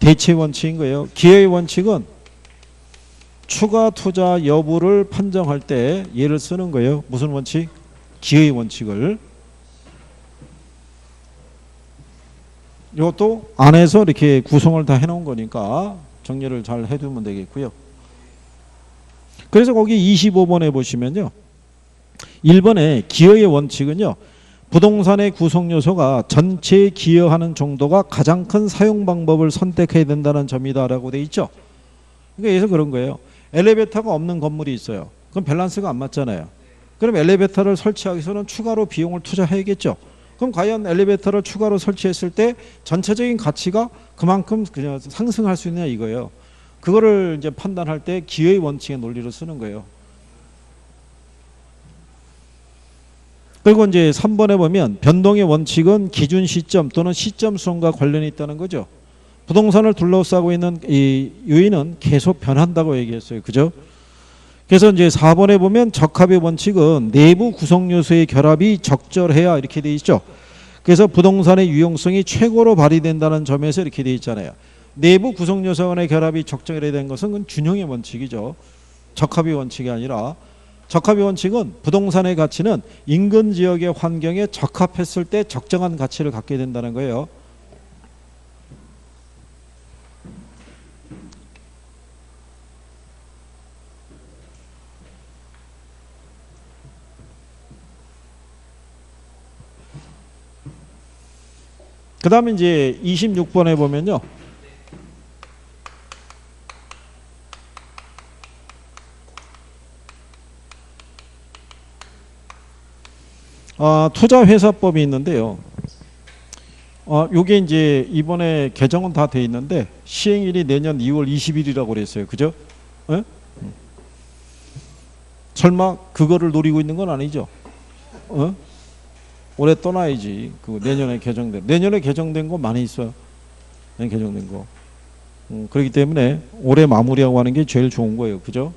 대체 원칙인 거예요. 기회의 원칙은 추가 투자 여부를 판정할 때 얘를 쓰는 거예요. 무슨 원칙? 기회의 원칙을. 이것도 안에서 이렇게 구성을 다 해놓은 거니까 정리를 잘 해두면 되겠고요. 그래서 거기 25번에 보시면요. 1번에 기여의 원칙은요. 부동산의 구성 요소가 전체에 기여하는 정도가 가장 큰 사용 방법을 선택해야 된다는 점이다라고 돼 있죠. 그래서 그런 거예요. 엘리베이터가 없는 건물이 있어요. 그럼 밸런스가 안 맞잖아요. 그럼 엘리베이터를 설치하기 위해서는 추가로 비용을 투자해야겠죠. 그럼 과연 엘리베이터를 추가로 설치했을 때 전체적인 가치가 그만큼 그냥 상승할 수 있느냐 이거예요. 그거를 이제 판단할 때 기여의 원칙의 논리를 쓰는 거예요. 그리고 이제 3번에 보면 변동의 원칙은 기준 시점 또는 시점 수준과 관련이 있다는 거죠. 부동산을 둘러싸고 있는 이 요인은 계속 변한다고 얘기했어요. 그죠? 그래서 이제 4번에 보면 적합의 원칙은 내부 구성 요소의 결합이 적절해야 이렇게 돼 있죠. 그래서 부동산의 유용성이 최고로 발휘된다는 점에서 이렇게 돼 있잖아요. 내부 구성 요소 간의 결합이 적절해야 된 것은 그건 균형의 원칙이죠. 적합의 원칙이 아니라 적합의 원칙은 부동산의 가치는 인근 지역의 환경에 적합했을 때 적정한 가치를 갖게 된다는 거예요. 그 다음에 이제 26번에 보면요. 투자회사법이 있는데요. 요게 이제 이번에 개정은 다 돼 있는데 시행일이 내년 2월 20일이라고 그랬어요. 그죠? 에? 설마 그거를 노리고 있는 건 아니죠? 올해 떠나야지. 그 내년에 개정된 거 많이 있어요. 개정된 거. 그렇기 때문에 올해 마무리하고 하는 게 제일 좋은 거예요. 그죠?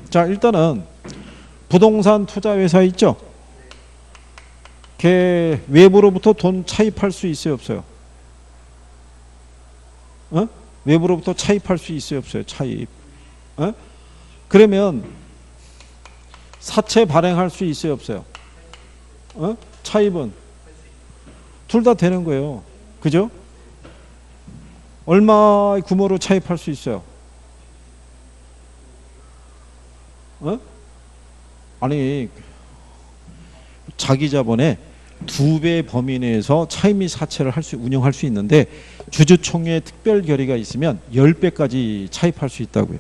자, 일단은 부동산 투자 회사 있죠? 걔 외부로부터 돈 차입할 수 있어요, 없어요? 어? 외부로부터 차입할 수 있어요, 없어요? 차입. 어? 그러면 사채 발행할 수 있어요, 없어요? 어? 차입은 둘 다 되는 거예요. 그죠? 얼마의 규모로 차입할 수 있어요? 어? 아니, 자기 자본의 2배 범위 내에서 차입 및 사채를 운영할 수 있는데 주주총회 특별 결의가 있으면 10배까지 차입할 수 있다고요.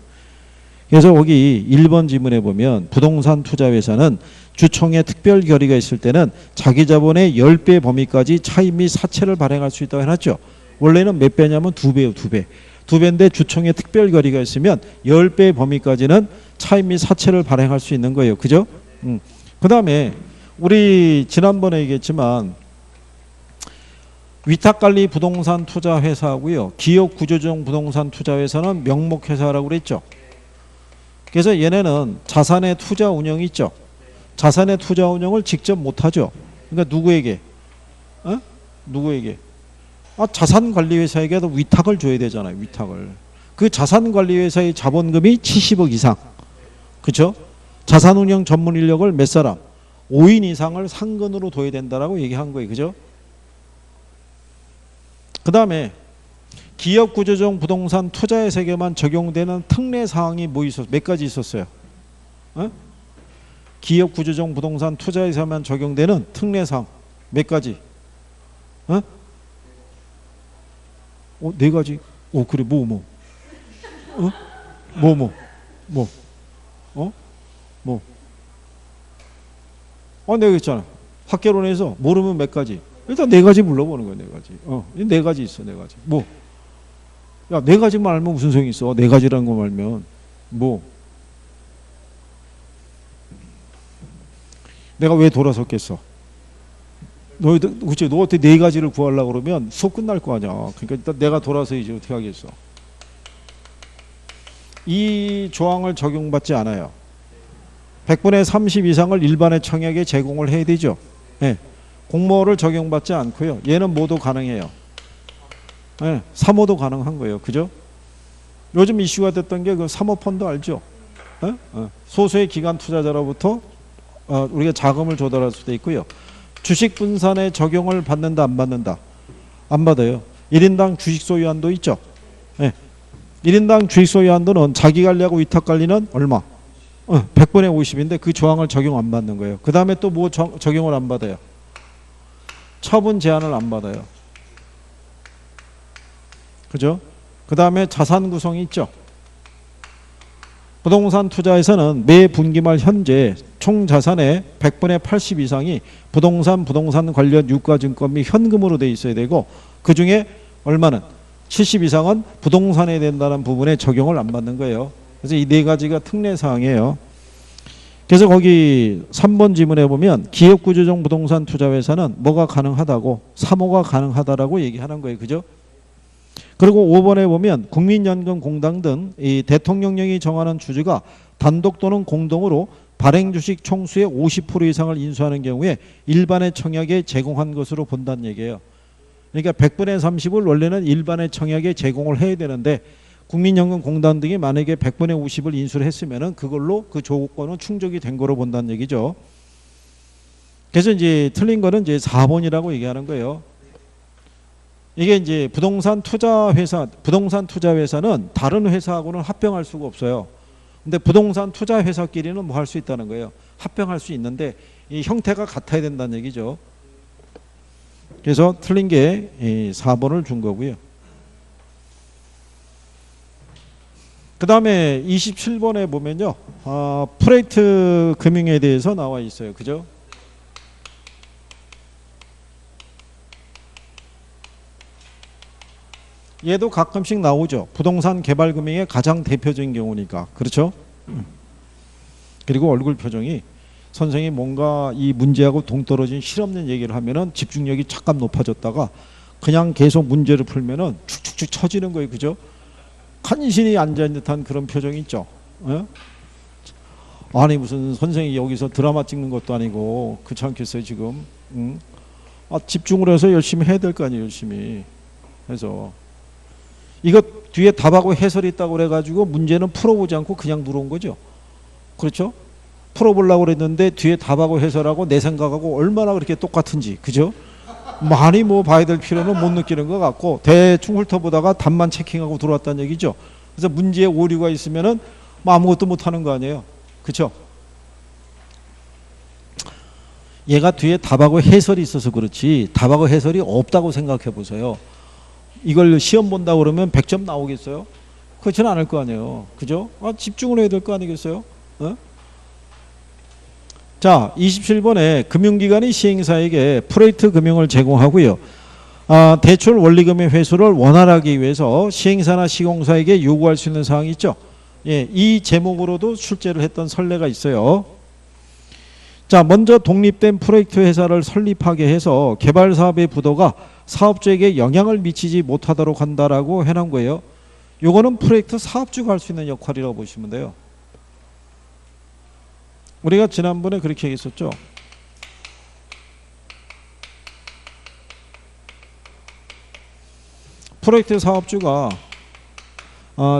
그래서 거기 1번 지문에 보면 부동산 투자회사는 주총회 특별 결의가 있을 때는 자기 자본의 10배 범위까지 차입 및 사채를 발행할 수 있다고 해놨죠. 원래는 몇 배냐면 2배요, 2배. 2배인데 주총회 특별 결의가 있으면 10배 범위까지는 차입 및 사채를 발행할 수 있는 거예요. 그죠? 그 다음에 우리 지난번에 얘기했지만 위탁관리 부동산 투자회사하고요. 기업구조조정 부동산 투자회사는 명목회사라고 그랬죠. 그래서 얘네는 자산의 투자 운영이 있죠. 자산의 투자 운영을 직접 못하죠. 그러니까 누구에게? 어? 누구에게? 자산관리회사에게도 위탁을 줘야 되잖아요. 위탁을. 그 자산관리회사의 자본금이 70억 이상. 그렇죠? 자산운영 전문 인력을 몇 사람? 5인 이상을 상근으로 둬야 된다라고 얘기한 거예요. 그죠? 그 다음에 기업구조조정 부동산 투자의 세계만 적용되는 특례사항이 뭐 있었어요? 몇 가지 있었어요? 어? 기업구조조정 부동산 투자에서만 적용되는 특례사항 몇 가지? 어? 4가지? 그래 뭐? 어? 뭐? 내가 했잖아. 학개론에서 모르면 몇 가지? 일단 4가지 불러보는 거야, 4가지. 4가지 있어, 4가지. 뭐? 야, 4가지만 알면 무슨 소용이 있어? 4가지라는 거 알면. 뭐? 내가 왜 돌아섰겠어? 그치, 너한테 4가지를 구하려고 그러면 수업 끝날 거 아니야. 그러니까 일단 내가 돌아서야지 어떻게 하겠어? 이 조항을 적용받지 않아요. 100분의 30 이상을 일반의 청약에 제공을 해야 되죠. 네. 공모를 적용받지 않고요. 얘는 모두 가능해요. 네. 사모도 가능한 거예요. 그죠? 요즘 이슈가 됐던 게 그 사모펀드 알죠? 네? 소수의 기관 투자자로부터 우리가 자금을 조달할 수도 있고요. 주식 분산에 적용을 받는다, 안 받는다? 안 받아요. 1인당 주식 소유 한도 있죠? 네. 1인당 주식 소유 한도는 자기 관리하고 위탁 관리는 얼마? 100분의 50인데 그 조항을 적용 안 받는 거예요. 그 다음에 또 뭐 적용을 안 받아요? 처분 제한을 안 받아요. 그죠? 그 다음에 자산 구성이 있죠. 부동산 투자에서는 매 분기말 현재 총 자산의 100분의 80 이상이 부동산 관련 유가증권 및 현금으로 돼 있어야 되고 그 중에 얼마는? 70 이상은 부동산에 된다는 부분에 적용을 안 받는 거예요. 그래서 이 4가지가 특례사항이에요. 그래서 거기 3번 지문에 보면 기업구조조정 부동산 투자회사는 뭐가 가능하다고? 사모가 가능하다라고 얘기하는 거예요. 그죠? 그리고 5번에 보면 국민연금공단 등 이 대통령령이 정하는 주주가 단독 또는 공동으로 발행주식 총수의 50% 이상을 인수하는 경우에 일반의 청약에 제공한 것으로 본다는 얘기예요. 그러니까 100분의 30을 원래는 일반의 청약에 제공을 해야 되는데 국민연금공단 등이 만약에 100분의 50을 인수를 했으면은 그걸로 그 조건은 충족이 된 거로 본다는 얘기죠. 그래서 이제 틀린 거는 이제 4번이라고 얘기하는 거예요. 이게 이제 부동산 투자회사는 다른 회사하고는 합병할 수가 없어요. 근데 부동산 투자회사끼리는 뭐 할 수 있다는 거예요. 합병할 수 있는데 이 형태가 같아야 된다는 얘기죠. 그래서 틀린 게 4번을 준 거고요. 그 다음에 27번에 보면요. 프레이트 금융에 대해서 나와 있어요. 그죠? 얘도 가끔씩 나오죠. 부동산 개발 금융의 가장 대표적인 경우니까. 그렇죠? 그리고 얼굴 표정이 선생이 뭔가 이 문제하고 동떨어진 실없는 얘기를 하면은 집중력이 잠깐 높아졌다가 그냥 계속 문제를 풀면은 축축축 처지는 거예요. 그죠? 간신히 앉아있는 듯한 그런 표정이 있죠. 아니 무슨 선생이 여기서 드라마 찍는 것도 아니고 그렇지 않겠어요 지금? 응? 집중을 해서 열심히 해야 될 거 아니에요. 열심히 해서 이거 뒤에 답하고 해설이 있다고 그래가지고 문제는 풀어보지 않고 그냥 들어온 거죠. 그렇죠? 풀어보려고 그랬는데 뒤에 답하고 해설하고 내 생각하고 얼마나 그렇게 똑같은지, 그죠? 많이 뭐 봐야 될 필요는 못 느끼는 것 같고 대충 훑어보다가 답만 체킹하고 들어왔다는 얘기죠. 그래서 문제에 오류가 있으면은 뭐 아무것도 못하는 거 아니에요. 그렇죠? 얘가 뒤에 답하고 해설이 있어서 그렇지 답하고 해설이 없다고 생각해 보세요. 이걸 시험 본다고 그러면 100점 나오겠어요? 그렇지는 않을 거 아니에요. 그죠? 집중을 해야 될 거 아니겠어요? 어? 자, 27번에 금융기관이 시행사에게 프로젝트 금융을 제공하고요. 대출 원리금의 회수를 원활하게 위해서 시행사나 시공사에게 요구할 수 있는 사항이 있죠. 예, 이 제목으로도 출제를 했던 선례가 있어요. 자, 먼저 독립된 프로젝트 회사를 설립하게 해서 개발 사업의 부도가 사업주에게 영향을 미치지 못하도록 한다라고 해놓은 거예요. 요거는 프로젝트 사업주가 할 수 있는 역할이라고 보시면 돼요. 우리가 지난번에 그렇게 얘기했었죠. 프로젝트 사업주가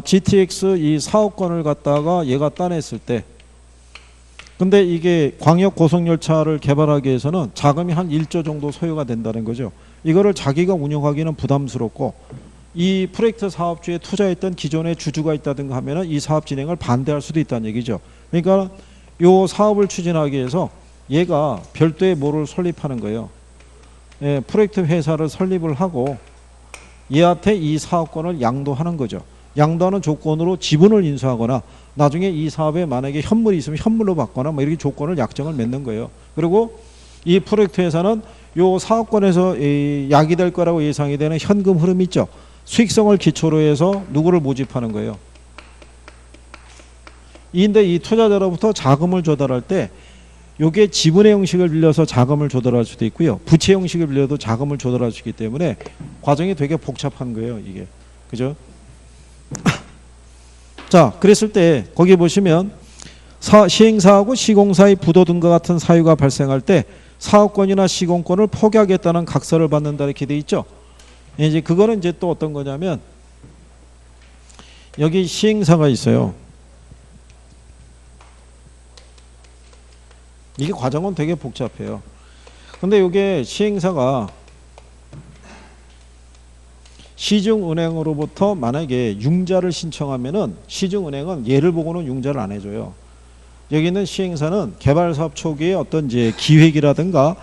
GTX 이 사업권을 갖다가 얘가 따냈을 때 근데 이게 광역 고속열차를 개발하기 위해서는 자금이 한 1조 정도 소요가 된다는 거죠. 이거를 자기가 운영하기는 부담스럽고 이 프로젝트 사업주에 투자했던 기존의 주주가 있다든가 하면은 이 사업 진행을 반대할 수도 있다는 얘기죠. 그러니까 요 사업을 추진하기 위해서 얘가 별도의 뭐를 설립하는 거예요. 예, 프로젝트 회사를 설립을 하고 얘한테 이 사업권을 양도하는 거죠. 양도하는 조건으로 지분을 인수하거나 나중에 이 사업에 만약에 현물이 있으면 현물로 받거나 뭐 이렇게 조건을 약정을 맺는 거예요. 그리고 이 프로젝트 회사는 요 사업권에서 야기될 거라고 예상이 되는 현금 흐름이 있죠. 수익성을 기초로 해서 누구를 모집하는 거예요. 근데 이 투자자로부터 자금을 조달할 때 요게 지분의 형식을 빌려서 자금을 조달할 수도 있고요. 부채 형식을 빌려도 자금을 조달할 수 있기 때문에 과정이 되게 복잡한 거예요. 이게. 그죠? 자, 그랬을 때 거기 보시면 시행사하고 시공사의 부도 등과 같은 사유가 발생할 때 사업권이나 시공권을 포기하겠다는 각서를 받는다 이렇게 돼 있죠. 이제 그거는 이제 또 어떤 거냐면 여기 시행사가 있어요. 이게 과정은 되게 복잡해요. 근데 이게 시행사가 시중은행으로부터 만약에 융자를 신청하면은 시중은행은 얘를 보고는 융자를 안 해줘요. 여기 있는 시행사는 개발사업 초기에 어떤 이제 기획이라든가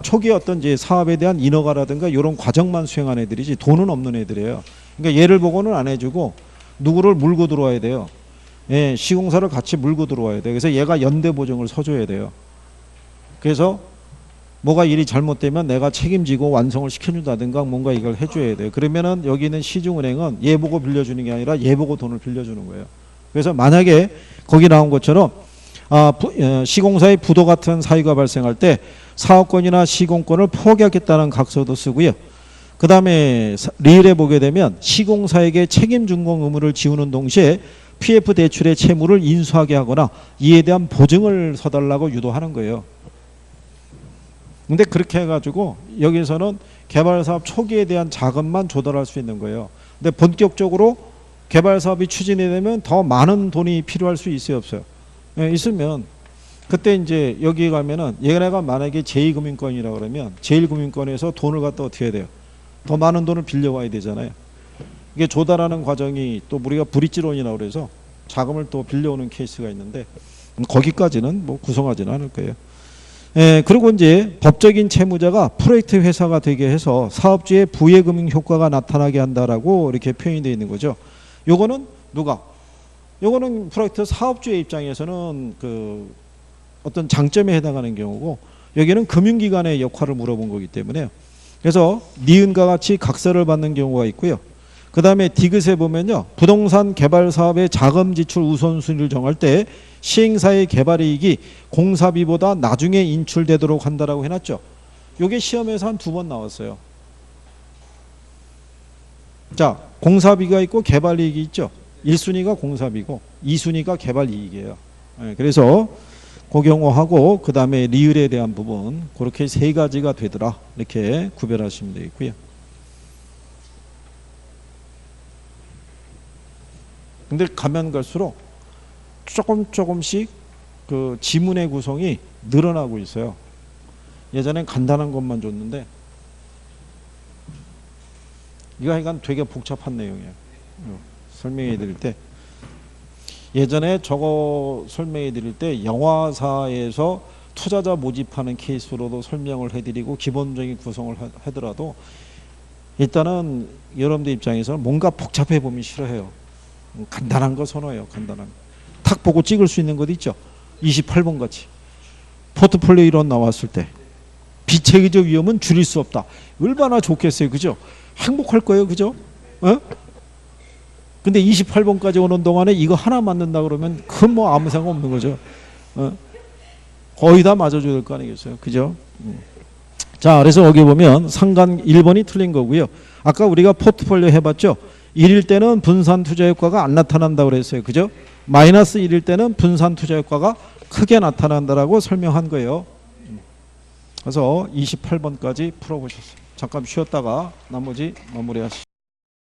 초기에 어떤 이제 사업에 대한 인허가라든가 이런 과정만 수행한 애들이지 돈은 없는 애들이에요. 그러니까 얘를 보고는 안 해주고 누구를 물고 들어와야 돼요. 예, 시공사를 같이 물고 들어와야 돼요. 그래서 얘가 연대 보증을 서줘야 돼요. 그래서 뭐가 일이 잘못되면 내가 책임지고 완성을 시켜준다든가 뭔가 이걸 해줘야 돼요. 그러면은 여기 있는 시중은행은 얘 보고 빌려주는 게 아니라 얘 보고 돈을 빌려주는 거예요. 그래서 만약에 거기 나온 것처럼 시공사의 부도 같은 사유가 발생할 때 사업권이나 시공권을 포기하겠다는 각서도 쓰고요. 그 다음에 리을에 보게 되면 시공사에게 책임 준공 의무를 지우는 동시에 PF 대출의 채무를 인수하게 하거나 이에 대한 보증을 서달라고 유도하는 거예요. 근데 그렇게 해가지고 여기서는 개발사업 초기에 대한 자금만 조달할 수 있는 거예요. 근데 본격적으로 개발사업이 추진이 되면 더 많은 돈이 필요할 수 있어요, 없어요? 예, 있으면 그때 이제 여기 가면은 얘네가 만약에 제2금융권이라 그러면 제1금융권에서 돈을 갖다 어떻게 해야 돼요? 더 많은 돈을 빌려와야 되잖아요. 이게 조달하는 과정이 또 우리가 브릿지론이라고 그래서 자금을 또 빌려오는 케이스가 있는데 거기까지는 뭐 구성하지는 않을 거예요. 예, 그리고 이제 법적인 채무자가 프로젝트 회사가 되게 해서 사업주의 부의금융 효과가 나타나게 한다라고 이렇게 표현이 되어 있는 거죠. 요거는 누가? 요거는 프로젝트 사업주의 입장에서는 그 어떤 장점에 해당하는 경우고 여기는 금융기관의 역할을 물어본 거기 때문에 그래서 니은과 같이 각서를 받는 경우가 있고요. 그 다음에 디귿에 보면요. 부동산 개발 사업의 자금 지출 우선순위를 정할 때 시행사의 개발이익이 공사비보다 나중에 인출되도록 한다라고 해놨죠. 요게 시험에서 한 2번 나왔어요. 자, 공사비가 있고 개발이익이 있죠. 1순위가 공사비고 2순위가 개발이익이에요. 예, 그래서 그 경우하고 그 다음에 리을에 대한 부분 그렇게 세 가지가 되더라 이렇게 구별하시면 되겠고요. 근데 가면 갈수록 조금씩 그 지문의 구성이 늘어나고 있어요. 예전엔 간단한 것만 줬는데 이거 하여간 되게 복잡한 내용이에요. 설명해 드릴 때 예전에 저거 설명해 드릴 때 영화사에서 투자자 모집하는 케이스로도 설명을 해드리고 기본적인 구성을 하더라도 일단은 여러분들 입장에서는 뭔가 복잡해 보면 싫어해요. 간단한 거 선호해요. 간단한 거. 탁 보고 찍을 수 있는 것 있죠. 28번 같이 포트폴리오 이론 나왔을 때 비체계적 위험은 줄일 수 없다. 얼마나 좋겠어요. 그죠? 행복할 거예요. 그죠? 어? 근데 28번까지 오는 동안에 이거 하나 맞는다 그러면 큰 뭐 아무 생각 없는 거죠. 거의 다 맞아줘야 될 거 아니겠어요. 그죠? 자, 그래서 여기 보면 상관 1번이 틀린 거고요. 아까 우리가 포트폴리오 해봤죠. 1일 때는 분산 투자 효과가 안 나타난다고 그랬어요. 그죠? 마이너스 1일 때는 분산 투자 효과가 크게 나타난다라고 설명한 거예요. 그래서 28번까지 풀어보셨어요. 잠깐 쉬었다가 나머지 마무리하시죠.